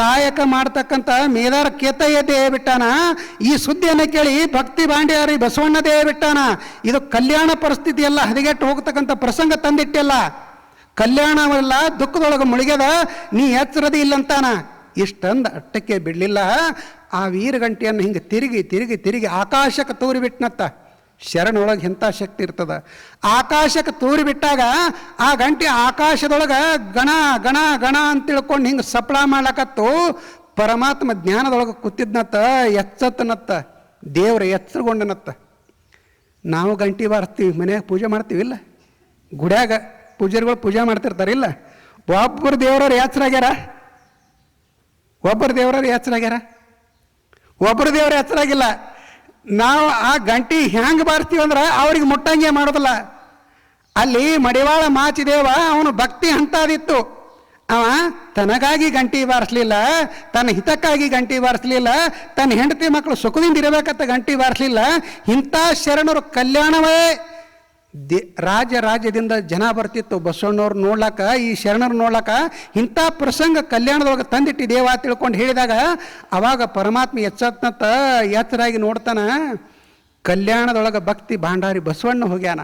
ಕಾಯಕ ಮಾಡ್ತಕ್ಕಂಥ ಮೇದಾರ ಕೇತಯ್ಯ ದೇಹ ಬಿಟ್ಟಾನ. ಈ ಸುದ್ದಿಯನ್ನು ಕೇಳಿ ಭಕ್ತಿ ಭಾಂಡ್ಯಾರಿ ಬಸವಣ್ಣ ದೇಹ ಬಿಟ್ಟಾನ. ಇದು ಕಲ್ಯಾಣ ಪರಿಸ್ಥಿತಿ ಎಲ್ಲ ಹದಗೆಟ್ಟು ಹೋಗ್ತಕ್ಕಂಥ ಪ್ರಸಂಗ ತಂದಿಟ್ಟಿಲ್ಲ. ಕಲ್ಯಾಣವೆಲ್ಲ ದುಃಖದೊಳಗೆ ಮುಳುಗ್ಯದ, ನೀ ಎಚ್ಚರದಿ ಇಲ್ಲಂತಾನ. ಇಷ್ಟಂದು ಅಟ್ಟಕ್ಕೆ ಬಿಡಲಿಲ್ಲ. ಆ ವೀರಗಂಟಿಯನ್ನು ಹಿಂಗೆ ತಿರುಗಿ ತಿರುಗಿ ತಿರುಗಿ ಆಕಾಶಕ್ಕೆ ತೂರಿಬಿಟ್ನತ್ತ. ಶರಣೊಳಗೆ ಎಂಥ ಶಕ್ತಿ ಇರ್ತದ. ಆಕಾಶಕ್ಕೆ ತೂರಿಬಿಟ್ಟಾಗ ಆ ಗಂಟೆ ಆಕಾಶದೊಳಗೆ ಗಣ ಗಣ ಗಣ ಅಂತ ತಿಳ್ಕೊಂಡು ಹಿಂಗೆ ಸಪ್ಳ ಮಾಡ್ಲಕತ್ತು. ಪರಮಾತ್ಮ ಜ್ಞಾನದೊಳಗೆ ಕೂತಿದ್ನತ್ತ, ಎಚ್ಚತ್ತನತ್ತ, ದೇವ್ರ ಎಚ್ಚರಗೊಂಡನತ್ತ. ನಾವು ಗಂಟೆ ಬಾರಿಸ್ತೀವಿ, ಮನೆಯಾಗ ಪೂಜೆ ಮಾಡ್ತೀವಿಲ್ಲ, ಗುಡ್ಯಾಗ ಪೂಜಾರಿಗಳು ಪೂಜೆ ಮಾಡ್ತಿರ್ತಾರಿಲ್ಲ. ಒಬ್ಬರು ದೇವ್ರವ್ರು ಎಚ್ಚರಾಗ್ಯಾರ, ಒಬ್ಬರು ದೇವ್ರವ್ರು ಎಚ್ಚರಾಗಿಲ್ಲ. ನಾವು ಆ ಗಂಟಿ ಹ್ಯಾಂಗೆ ಬಾರಿಸ್ತೀವಿ ಅಂದ್ರೆ ಅವ್ರಿಗೆ ಮುಟ್ಟಂಗೆ ಮಾಡೋದಿಲ್ಲ. ಅಲ್ಲಿ ಮಡಿವಾಳ ಮಾಚಿದೇವ ಅವನು ಭಕ್ತಿ ಅಂತಾದಿತ್ತು. ಅವ ತನಗಾಗಿ ಗಂಟಿ ಬಾರಿಸ್ಲಿಲ್ಲ, ತನ್ನ ಹಿತಕ್ಕಾಗಿ ಗಂಟಿ ಬಾರಿಸ್ಲಿಲ್ಲ, ತನ್ನ ಹೆಂಡತಿ ಮಕ್ಕಳು ಸುಖದಿಂದ ಇರಬೇಕಂತ ಗಂಟಿ ಬಾರಿಸ್ಲಿಲ್ಲ. ಇಂಥ ಶರಣರು ಕಲ್ಯಾಣವೇ ರಾಜ್ಯದಿಂದ ಜನ ಬರ್ತಿತ್ತು ಬಸವಣ್ಣವ್ರು ನೋಡ್ಲಾಕ, ಈ ಶರಣರು ನೋಡ್ಲಾಕ. ಇಂಥ ಪ್ರಸಂಗ ಕಲ್ಯಾಣದೊಳಗೆ ತಂದಿಟ್ಟು ದೇವ ತಿಳ್ಕೊಂಡು ಹೇಳಿದಾಗ ಅವಾಗ ಪರಮಾತ್ಮ ಎಚ್ಚರಾಗಿ ನೋಡ್ತಾನ. ಕಲ್ಯಾಣದೊಳಗೆ ಭಕ್ತಿ ಭಾಂಡಾರಿ ಬಸವಣ್ಣ ಹೋಗ್ಯಾನ.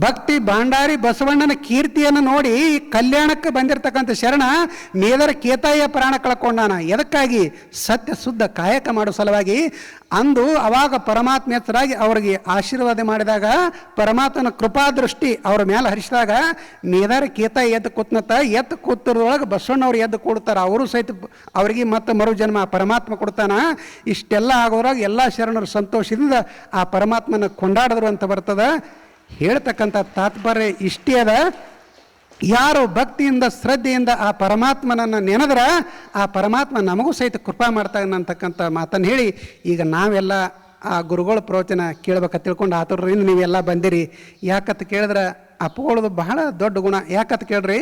ಭಕ್ತಿ ಭಾಂಡಾರಿ ಬಸವಣ್ಣನ ಕೀರ್ತಿಯನ್ನು ನೋಡಿ ಕಲ್ಯಾಣಕ್ಕೆ ಬಂದಿರತಕ್ಕಂಥ ಶರಣ ಮೇದರ ಕೇತಾಯ ಪ್ರಾಣ ಕಳ್ಕೊಂಡಾನ. ಎದಕ್ಕಾಗಿ? ಸತ್ಯ ಶುದ್ಧ ಕಾಯಕ ಮಾಡೋ ಸಲುವಾಗಿ. ಅಂದು ಅವಾಗ ಪರಮಾತ್ಮ ಎಚ್ಚರಾಗಿ ಅವರಿಗೆ ಆಶೀರ್ವಾದ ಮಾಡಿದಾಗ, ಪರಮಾತ್ಮನ ಕೃಪಾದೃಷ್ಟಿ ಅವರ ಮೇಲೆ ಹರಿಸಿದಾಗ ಮೇದರ ಕೇತಾಯ ಎದ್ದು ಕೂತಿರೋಳಗೆ ಬಸವಣ್ಣವ್ರು ಎದ್ದು ಕೊಡ್ತಾರೆ. ಅವರು ಸಹಿತ ಅವರಿಗೆ ಮತ್ತೆ ಮರು ಜನ್ಮ ಪರಮಾತ್ಮ ಕೊಡ್ತಾನ. ಇಷ್ಟೆಲ್ಲ ಆಗೋರಾಗ ಎಲ್ಲ ಶರಣರು ಸಂತೋಷದಿಂದ ಆ ಪರಮಾತ್ಮನ ಕೊಂಡಾಡಿದ್ರು ಅಂತ ಬರ್ತದೆ. ಹೇಳ್ತಕ್ಕಂಥ ತಾತ್ಪರ್ಯ ಇಷ್ಟೇ ಅದ. ಯಾರು ಭಕ್ತಿಯಿಂದ ಶ್ರದ್ಧೆಯಿಂದ ಆ ಪರಮಾತ್ಮನನ್ನು ನೆನೆದ್ರೆ ಆ ಪರಮಾತ್ಮ ನಮಗೂ ಸಹಿತ ಕೃಪಾ ಮಾಡ್ತಾನೆ ಅಂತಕ್ಕಂಥ ಮಾತನ್ನು ಹೇಳಿ, ಈಗ ನಾವೆಲ್ಲ ಆ ಗುರುಗಳ ಪ್ರವಚನ ಕೇಳ್ಬೇಕಂತ ತಿಳ್ಕೊಂಡು ಆತುರ್ರಿಂದ ನೀವೆಲ್ಲ ಬಂದಿರಿ. ಯಾಕಂತ ಕೇಳಿದ್ರೆ ಅಪ್ಪಗಳದು ಬಹಳ ದೊಡ್ಡ ಗುಣ. ಯಾಕಂತ ಕೇಳ್ರಿ,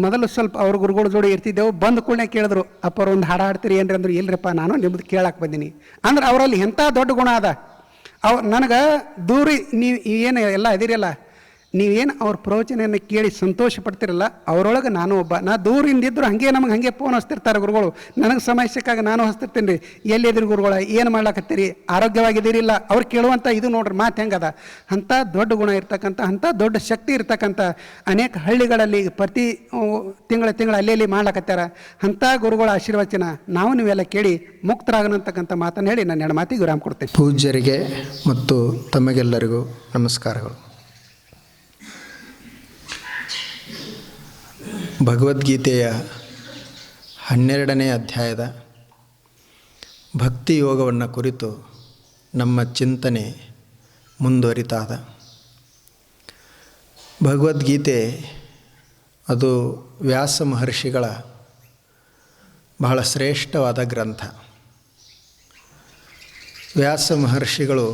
ಮೊದಲು ಸ್ವಲ್ಪ ಅವ್ರ ಗುರುಗಳ ಜೋಡಿ ಇರ್ತಿದ್ದೆವು. ಬಂದ ಕೂಡಲೇ ಕೇಳಿದ್ರು, ಅಪ್ಪರು ಒಂದು ಹಾಡು ಹಾಡ್ತೀರಿ ಏನ್ರಿ ಅಂದರು. ಇಲ್ಲರಿಪ್ಪ, ನಾನು ನಿಮ್ಮದು ಕೇಳಕ್ಕೆ ಬಂದೀನಿ ಅಂದ್ರೆ ಅವರಲ್ಲಿ ಎಂಥ ದೊಡ್ಡ ಗುಣ ಅದ. ನನಗೆ ದೂರಿ ನೀವು ಏನು ಎಲ್ಲ ಅದಿರಲ್ಲ, ನೀವೇನು ಅವ್ರ ಪ್ರವಚನೆಯನ್ನು ಕೇಳಿ ಸಂತೋಷ ಪಡ್ತಿರಲ್ಲ, ಅವರೊಳಗೆ ನಾನು ಒಬ್ಬ. ನಾ ದೂರಿಂದಿದ್ರು ನಮಗೆ ಹಾಗೆ ಫೋನ್ ಹಚ್ತಿರ್ತಾರೆ ಗುರುಗಳು. ನನಗೆ ಸಮಯ ಸಿಕ್ಕಾಗ ನಾನು ಹಚ್ತಿರ್ತೀನಿ ರೀ, ಎಲ್ಲಿದ್ದೀರಿ ಗುರುಗಳ, ಏನು ಮಾಡ್ಲಾಕತ್ತೀರಿ, ಆರೋಗ್ಯವಾಗಿದ್ದೀರಿಲ್ಲ, ಅವ್ರು ಕೇಳುವಂಥ ಇದು ನೋಡ್ರಿ ಮಾತು ಹೆಂಗದ. ಅಂಥ ದೊಡ್ಡ ಗುಣ ಇರ್ತಕ್ಕಂಥ, ಅಂಥ ದೊಡ್ಡ ಶಕ್ತಿ ಇರ್ತಕ್ಕಂಥ ಅನೇಕ ಹಳ್ಳಿಗಳಲ್ಲಿ ಪ್ರತಿ ತಿಂಗಳ ಅಲ್ಲಿ ಮಾಡ್ಲಾಕತ್ಯಾರ. ಅಂಥ ಗುರುಗಳ ಆಶೀರ್ವಚನ ನಾವು ನೀವೆಲ್ಲ ಕೇಳಿ ಮುಕ್ತರಾಗನಂತಕ್ಕಂಥ ಮಾತನ್ನು ಹೇಳಿ ನಾನು ಎರಡು ಮಾತಿಗೆ ವಿರಾಮ ಕೊಡ್ತೇನೆ. ಪೂಜ್ಯರಿಗೆ ಮತ್ತು ತಮಗೆಲ್ಲರಿಗೂ ನಮಸ್ಕಾರಗಳು. ಭಗವದ್ಗೀತೆಯ 12ನೇ ಅಧ್ಯಾಯದ ಭಕ್ತಿ ಯೋಗವನ್ನು ಕುರಿತು ನಮ್ಮ ಚಿಂತನೆ ಮುಂದುವರಿತಾದ. ಭಗವದ್ಗೀತೆ ಅದು ವ್ಯಾಸ ಮಹರ್ಷಿಗಳ ಬಹಳ ಶ್ರೇಷ್ಠವಾದ ಗ್ರಂಥ. ವ್ಯಾಸ ಮಹರ್ಷಿಗಳು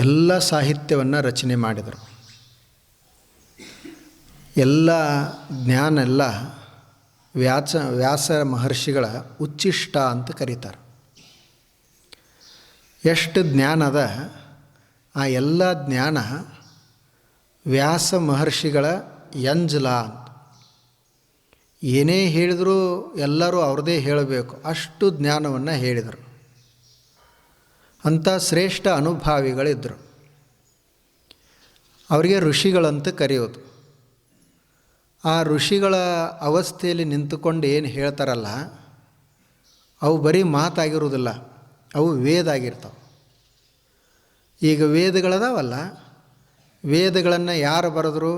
ಎಲ್ಲ ಸಾಹಿತ್ಯವನ್ನು ರಚನೆ ಮಾಡಿದರು. ಎಲ್ಲ ಜ್ಞಾನ ಎಲ್ಲ ವ್ಯಾಸ ಮಹರ್ಷಿಗಳ ಉಚ್ಚಿಷ್ಟ ಅಂತ ಕರೀತಾರೆ. ಎಷ್ಟು ಜ್ಞಾನ ಅದ, ಆ ಎಲ್ಲ ಜ್ಞಾನ ವ್ಯಾಸ ಮಹರ್ಷಿಗಳ ಎಂಜಲ ಅಂತ. ಏನೇ ಹೇಳಿದರೂ ಎಲ್ಲರೂ ಅವ್ರದ್ದೇ ಹೇಳಬೇಕು, ಅಷ್ಟು ಜ್ಞಾನವನ್ನು ಹೇಳಿದರು. ಅಂಥ ಶ್ರೇಷ್ಠ ಅನುಭಾವಿಗಳಿದ್ದರು. ಅವರಿಗೆ ಋಷಿಗಳಂತ ಕರೆಯೋದು. ಆ ಋಷಿಗಳ ಅವಸ್ಥೆಯಲ್ಲಿ ನಿಂತುಕೊಂಡು ಏನು ಹೇಳ್ತಾರಲ್ಲ, ಅವು ಬರೀ ಮಾತಾಗಿರುವುದಿಲ್ಲ, ಅವು ವೇದ ಆಗಿರ್ತಾವೆ. ಈಗ ವೇದಗಳದಾವಲ್ಲ, ವೇದಗಳನ್ನು ಯಾರು ಬರೆದ್ರು?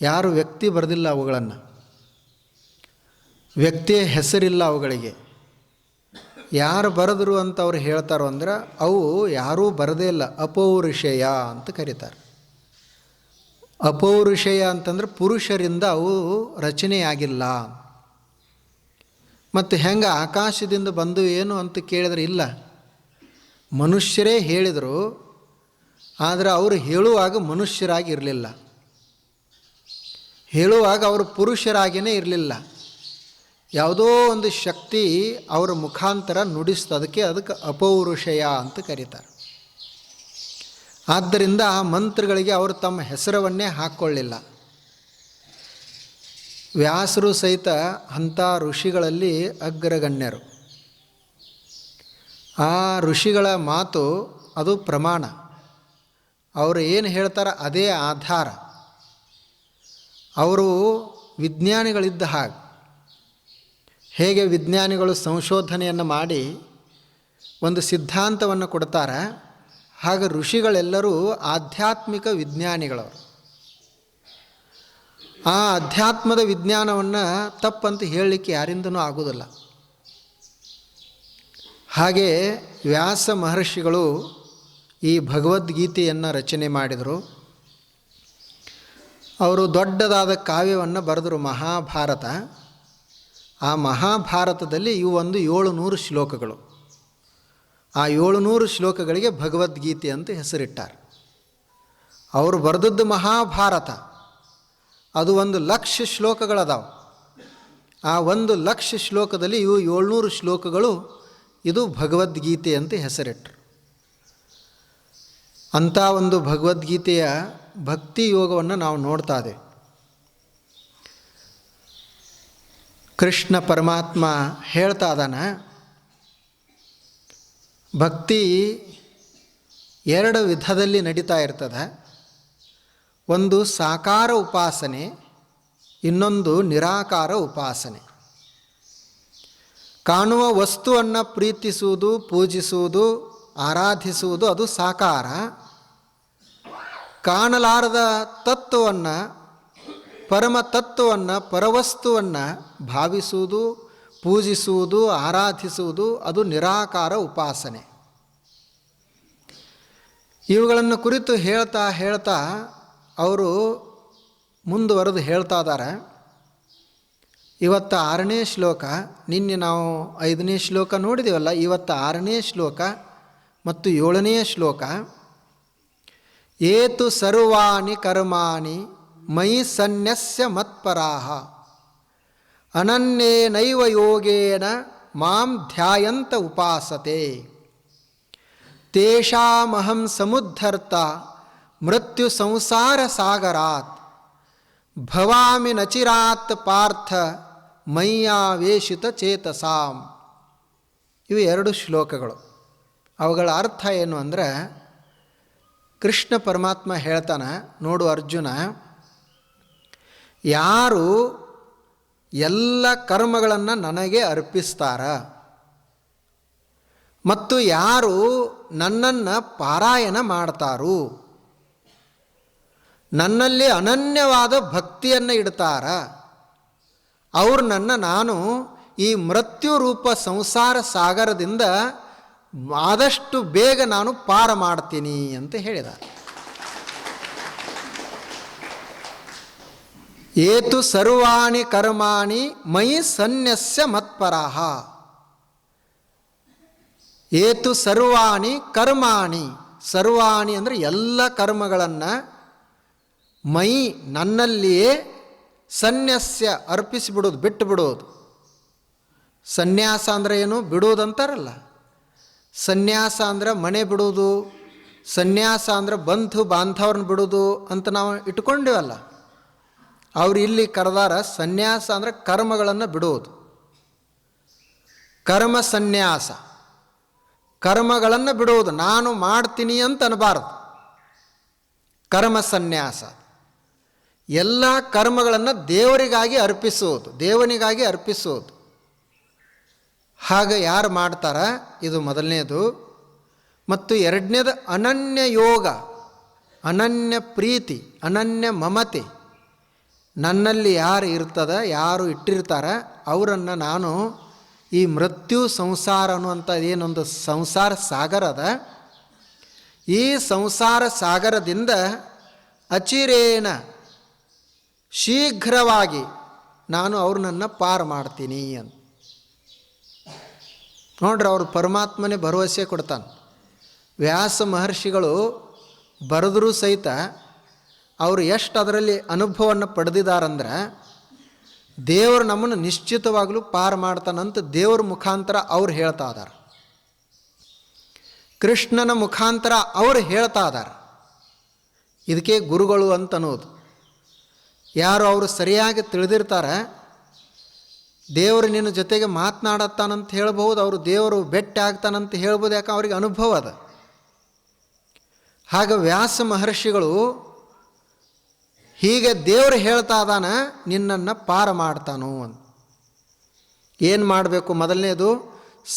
ಯಾರು ವ್ಯಕ್ತಿ ಬರೆದಿಲ್ಲ ಅವುಗಳನ್ನು. ವ್ಯಕ್ತಿಯ ಹೆಸರಿಲ್ಲ ಅವುಗಳಿಗೆ. ಯಾರು ಬರೆದ್ರು ಅಂತ ಅವ್ರು ಹೇಳ್ತಾರೋ ಅಂದ್ರೆ ಅವು ಯಾರೂ ಬರದೇ ಇಲ್ಲ, ಅಪೌರುಷೇಯ ಅಂತ ಕರೀತಾರೆ. ಅಪೌರುಷೇಯ ಅಂತಂದ್ರೆ ಪುರುಷರಿಂದ ಅವು ರಚನೆಯಾಗಿಲ್ಲ. ಮತ್ತು ಹೆಂಗೆ ಆಕಾಶದಿಂದ ಬಂದು ಏನು ಅಂತ ಕೇಳಿದ್ರೆ ಇಲ್ಲ, ಮನುಷ್ಯರೇ ಹೇಳಿದರು. ಆದರೆ ಅವರು ಹೇಳುವಾಗ ಮನುಷ್ಯರಾಗಿ ಇರಲಿಲ್ಲ, ಹೇಳುವಾಗ ಅವರು ಪುರುಷರಾಗಿಯೇ ಇರಲಿಲ್ಲ. ಯಾವುದೋ ಒಂದು ಶಕ್ತಿ ಅವರ ಮುಖಾಂತರ ನುಡಿಸ್ತದಕ್ಕೆ ಅದಕ್ಕೆ ಅಪೌರುಷೇಯ ಅಂತ ಕರೀತಾರೆ. ಆದ್ದರಿಂದ ಆ ಮಂತ್ರಗಳಿಗೆ ಅವರು ತಮ್ಮ ಹೆಸರವನ್ನೇ ಹಾಕ್ಕೊಳ್ಳಿಲ್ಲ. ವ್ಯಾಸರು ಸಹಿತ ಅಂಥ ಋಷಿಗಳಲ್ಲಿ ಅಗ್ರಗಣ್ಯರು. ಆ ಋಷಿಗಳ ಮಾತು ಅದು ಪ್ರಮಾಣ. ಅವರು ಏನು ಹೇಳ್ತಾರೆ ಅದೇ ಆಧಾರ. ಅವರು ವಿಜ್ಞಾನಿಗಳಿದ್ದ ಹಾಗೆ. ಹೇಗೆ ವಿಜ್ಞಾನಿಗಳು ಸಂಶೋಧನೆಯನ್ನು ಮಾಡಿ ಒಂದು ಸಿದ್ಧಾಂತವನ್ನು ಕೊಡ್ತಾರೆ, ಹಾಗೆ ಋಷಿಗಳೆಲ್ಲರೂ ಆಧ್ಯಾತ್ಮಿಕ ವಿಜ್ಞಾನಿಗಳವರು. ಆ ಅಧ್ಯಾತ್ಮದ ವಿಜ್ಞಾನವನ್ನು ತಪ್ಪಂತ ಹೇಳಲಿಕ್ಕೆ ಯಾರಿಂದನೂ ಆಗೋದಿಲ್ಲ. ಹಾಗೆ ವ್ಯಾಸ ಮಹರ್ಷಿಗಳು ಈ ಭಗವದ್ಗೀತೆಯನ್ನು ರಚನೆ ಮಾಡಿದರು. ಅವರು ದೊಡ್ಡದಾದ ಕಾವ್ಯವನ್ನು ಬರೆದರು, ಮಹಾಭಾರತ. ಆ ಮಹಾಭಾರತದಲ್ಲಿ ಇವು ಒಂದು 700 ಶ್ಲೋಕಗಳು. ಆ 700 ಶ್ಲೋಕಗಳಿಗೆ ಭಗವದ್ಗೀತೆ ಅಂತ ಹೆಸರಿಟ್ಟಾರೆ. ಅವರು ಬರೆದದ್ದು ಮಹಾಭಾರತ. ಅದು 1,00,000 ಶ್ಲೋಕಗಳದಾವೆ. ಆ 1,00,000 ಶ್ಲೋಕದಲ್ಲಿ ಇವು 700 ಶ್ಲೋಕಗಳು, ಇದು ಭಗವದ್ಗೀತೆ ಅಂತ ಹೆಸರಿಟ್ಟರು. ಅಂಥ ಒಂದು ಭಗವದ್ಗೀತೆಯ ಭಕ್ತಿ ಯೋಗವನ್ನು ನಾವು ನೋಡ್ತಾ ಇದ್ದೇವೆ. ಕೃಷ್ಣ ಪರಮಾತ್ಮ ಹೇಳ್ತಾ ಇದ್ದಾನೆ, ಭಕ್ತಿ 2 ವಿಧದಲ್ಲಿ ನಡೀತಾ ಇರ್ತದೆ. ಒಂದು ಸಾಕಾರ ಉಪಾಸನೆ, ಇನ್ನೊಂದು ನಿರಾಕಾರ ಉಪಾಸನೆ. ಕಾಣುವ ವಸ್ತುವನ್ನು ಪ್ರೀತಿಸುವುದು, ಪೂಜಿಸುವುದು, ಆರಾಧಿಸುವುದು ಅದು ಸಾಕಾರ. ಕಾಣಲಾರದ ತತ್ವವನ್ನು, ಪರಮ ತತ್ವವನ್ನು, ಪರವಸ್ತುವನ್ನು ಭಾವಿಸುವುದು, ಪೂಜಿಸುವುದು, ಆರಾಧಿಸುವುದು ಅದು ನಿರಾಕಾರ ಉಪಾಸನೆ. ಇವುಗಳನ್ನು ಕುರಿತು ಹೇಳ್ತಾ ಅವರು ಮುಂದುವರೆದು ಹೇಳ್ತಾ ಇದ್ದಾರೆ. ಇವತ್ತು 6ನೇ ಶ್ಲೋಕ, ನಿನ್ನೆ ನಾವು 5ನೇ ಶ್ಲೋಕ ನೋಡಿದ್ದೀವಲ್ಲ, ಇವತ್ತು 6ನೇ ಶ್ಲೋಕ ಮತ್ತು 7ನೇ ಶ್ಲೋಕ. ಏತು ಸರ್ವಾಣಿ ಕರ್ಮಾಣಿ ಮಯಿ ಸನ್ಯಸ್ಯ ಮತ್ಪರಾಹ ಅನನ್ಯೇನೈವ ಯೋಗೇನ ಮಾಂ ಧ್ಯಾಯಂತ ಉಪಾಸತೆ ತೇಷಾಮಹಂ ಸಮುದ್ಧರ್ತ ಮೃತ್ಯು ಸಂಸಾರ ಸಾಗರಾತ್ ಭವಾಮಿ ನಚಿರಾತ್ ಪಾರ್ಥ ಮಯ್ಯಾವೇಶಿತ ಚೇತಸಾಂ. ಇವು 2 ಶ್ಲೋಕಗಳು. ಅವುಗಳ ಅರ್ಥ ಏನು ಅಂದರೆ, ಕೃಷ್ಣ ಪರಮಾತ್ಮ ಹೇಳ್ತಾನೆ, ನೋಡು ಅರ್ಜುನ, ಯಾರು ಎಲ್ಲ ಕರ್ಮಗಳನ್ನು ನನಗೆ ಅರ್ಪಿಸ್ತಾರ ಮತ್ತು ಯಾರು ನನ್ನನ್ನು ಪಾರಾಯಣ ಮಾಡ್ತಾರೋ, ನನ್ನಲ್ಲಿ ಅನನ್ಯವಾದ ಭಕ್ತಿಯನ್ನು ಇಡ್ತಾರ, ನಾನು ಈ ಮೃತ್ಯು ರೂಪ ಸಂಸಾರ ಸಾಗರದಿಂದ ಆದಷ್ಟು ಬೇಗ ನಾನು ಪಾರ ಮಾಡ್ತೀನಿ ಅಂತ ಹೇಳಿದ. ಏತು ಸರ್ವಾಣಿ ಕರ್ಮಾಣಿ ಮಯಿ ಸನ್ಯಸ್ಯ ಮತ್ಪರಾಹ. ಏತು ಸರ್ವಾಣಿ ಕರ್ಮಾಣಿ, ಸರ್ವಾಣಿ ಅಂದರೆ ಎಲ್ಲ ಕರ್ಮಗಳನ್ನು, ಮಯಿ ನನ್ನಲ್ಲಿಯೇ, ಸನ್ಯಸ್ಯ ಅರ್ಪಿಸಿಬಿಡೋದು, ಬಿಟ್ಟು ಬಿಡೋದು. ಸನ್ಯಾಸ ಅಂದರೆ ಏನು? ಬಿಡೋದಂತಾರಲ್ಲ. ಸನ್ಯಾಸ ಅಂದರೆ ಮನೆ ಬಿಡೋದು, ಸನ್ಯಾಸ ಅಂದರೆ ಬಂಧು ಬಾಂಧವ್ರನ್ನ ಬಿಡೋದು ಅಂತ ನಾವು ಇಟ್ಕೊಂಡಿವಲ್ಲ. ಅವರು ಇಲ್ಲಿ ಕರೆದಾರ ಸನ್ಯಾಸ ಅಂದರೆ ಕರ್ಮಗಳನ್ನು ಬಿಡೋದು. ಕರ್ಮ ಸನ್ಯಾಸ. ಕರ್ಮಗಳನ್ನು ಬಿಡುವುದು. ನಾನು ಮಾಡ್ತೀನಿ ಅಂತ ಅನ್ನಬಾರದು. ಕರ್ಮ ಸನ್ಯಾಸ, ಎಲ್ಲ ಕರ್ಮಗಳನ್ನು ದೇವರಿಗಾಗಿ ಅರ್ಪಿಸುವುದು, ದೇವನಿಗಾಗಿ ಅರ್ಪಿಸುವುದು. ಹಾಗೆ ಯಾರು ಮಾಡ್ತಾರ, ಇದು ಮೊದಲನೇದು. ಮತ್ತು ಎರಡನೇದು ಅನನ್ಯ ಯೋಗ, ಅನನ್ಯ ಪ್ರೀತಿ, ಅನನ್ಯ ಮಮತೆ. ನನ್ನಲ್ಲಿ ಯಾರು ಇರ್ತದ, ಯಾರು ಇಟ್ಟಿರ್ತಾರ ಅವರನ್ನು ನಾನು ಈ ಮೃತ್ಯು ಸಂಸಾರ ಅನ್ನುವಂಥ ಏನೊಂದು ಸಂಸಾರ ಸಾಗರ ಅದ, ಈ ಸಂಸಾರ ಸಾಗರದಿಂದ ಅಚಿರೇಣ ಶೀಘ್ರವಾಗಿ ನಾನು ಅವ್ರನ್ನ ಪಾರು ಮಾಡ್ತೀನಿ ಅಂತ. ನೋಡ್ರಿ, ಅವರು ಪರಮಾತ್ಮನೇ ಭರವಸೆ ಕೊಡ್ತಾನೆ. ವ್ಯಾಸ ಮಹರ್ಷಿಗಳು ಬರೆದರೂ ಸಹಿತ ಅವರು ಎಷ್ಟು ಅದರಲ್ಲಿ ಅನುಭವವನ್ನು ಪಡೆದಿದ್ದಾರಂದ್ರೆ, ದೇವರು ನಮ್ಮನ್ನು ನಿಶ್ಚಿತವಾಗಲೂ ಪಾರು ಮಾಡ್ತಾನಂತ ದೇವ್ರ ಮುಖಾಂತರ ಅವ್ರು ಹೇಳ್ತಾ ಇದ್ದಾರೆ, ಕೃಷ್ಣನ ಮುಖಾಂತರ ಅವರು ಹೇಳ್ತಾ ಇದ್ದಾರೆ. ಇದಕ್ಕೆ ಗುರುಗಳು ಅಂತ ಅನ್ನೋದು. ಯಾರು ಅವರು ಸರಿಯಾಗಿ ತಿಳಿದಿರ್ತಾರೆ, ದೇವರು ನಿನ್ನ ಜೊತೆಗೆ ಮಾತನಾಡತ್ತಾನಂತ ಹೇಳ್ಬೋದು, ಅವರು ದೇವರು ಭೇಟಿ ಆಗ್ತಾನಂತ ಹೇಳ್ಬೋದು. ಯಾಕೆ ಅವ್ರಿಗೆ ಅನುಭವ ಅದ. ಹಾಗೆ ವ್ಯಾಸ ಮಹರ್ಷಿಗಳು ಹೀಗೆ ದೇವರು ಹೇಳ್ತಾ ಇದ್ದಾನ, ನಿನ್ನನ್ನು ಪಾರು ಮಾಡ್ತಾನು ಅಂತ. ಏನು ಮಾಡಬೇಕು? ಮೊದಲನೇದು,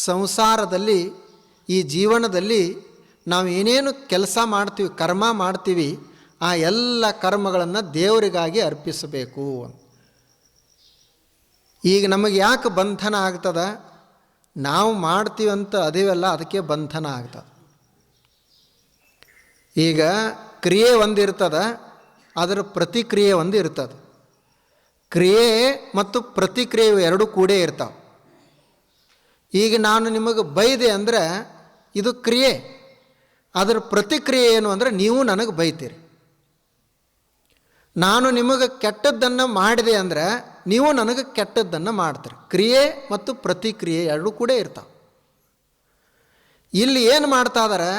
ಸಂಸಾರದಲ್ಲಿ ಈ ಜೀವನದಲ್ಲಿ ನಾವು ಏನೇನು ಕೆಲಸ ಮಾಡ್ತೀವಿ, ಕರ್ಮ ಮಾಡ್ತೀವಿ, ಆ ಎಲ್ಲ ಕರ್ಮಗಳನ್ನು ದೇವರಿಗಾಗಿ ಅರ್ಪಿಸಬೇಕು. ಈಗ ನಮಗೆ ಯಾಕೆ ಬಂಧನ ಆಗ್ತದ? ನಾವು ಮಾಡ್ತೀವಿ ಅಂತ ಅದೇವಲ್ಲ, ಅದಕ್ಕೆ ಬಂಧನ ಆಗ್ತದೆ. ಈಗ ಕ್ರಿಯೆ ಒಂದು ಇರ್ತದೆ, ಅದರ ಪ್ರತಿಕ್ರಿಯೆ ಒಂದು ಇರ್ತದೆ. ಕ್ರಿಯೆ ಮತ್ತು ಪ್ರತಿಕ್ರಿಯೆ ಎರಡೂ ಕೂಡೇ ಇರ್ತಾವೆ. ಈಗ ನಾನು ನಿಮಗೆ ಬೈದೆ ಅಂದರೆ ಇದು ಕ್ರಿಯೆ, ಅದರ ಪ್ರತಿಕ್ರಿಯೆ ಏನು ಅಂದರೆ ನೀವು ನನಗೆ ಬೈತೀರಿ. ನಾನು ನಿಮಗೆ ಕೆಟ್ಟದ್ದನ್ನು ಮಾಡಿದೆ ಅಂದರೆ ನೀವು ನನಗೆ ಕೆಟ್ಟದ್ದನ್ನು ಮಾಡ್ತೀರಿ. ಕ್ರಿಯೆ ಮತ್ತು ಪ್ರತಿಕ್ರಿಯೆ ಎರಡೂ ಕೂಡ ಇರ್ತಾವೆ. ಇಲ್ಲಿ ಏನು ಮಾಡ್ತಾ ಇದ್ದಾರೆ?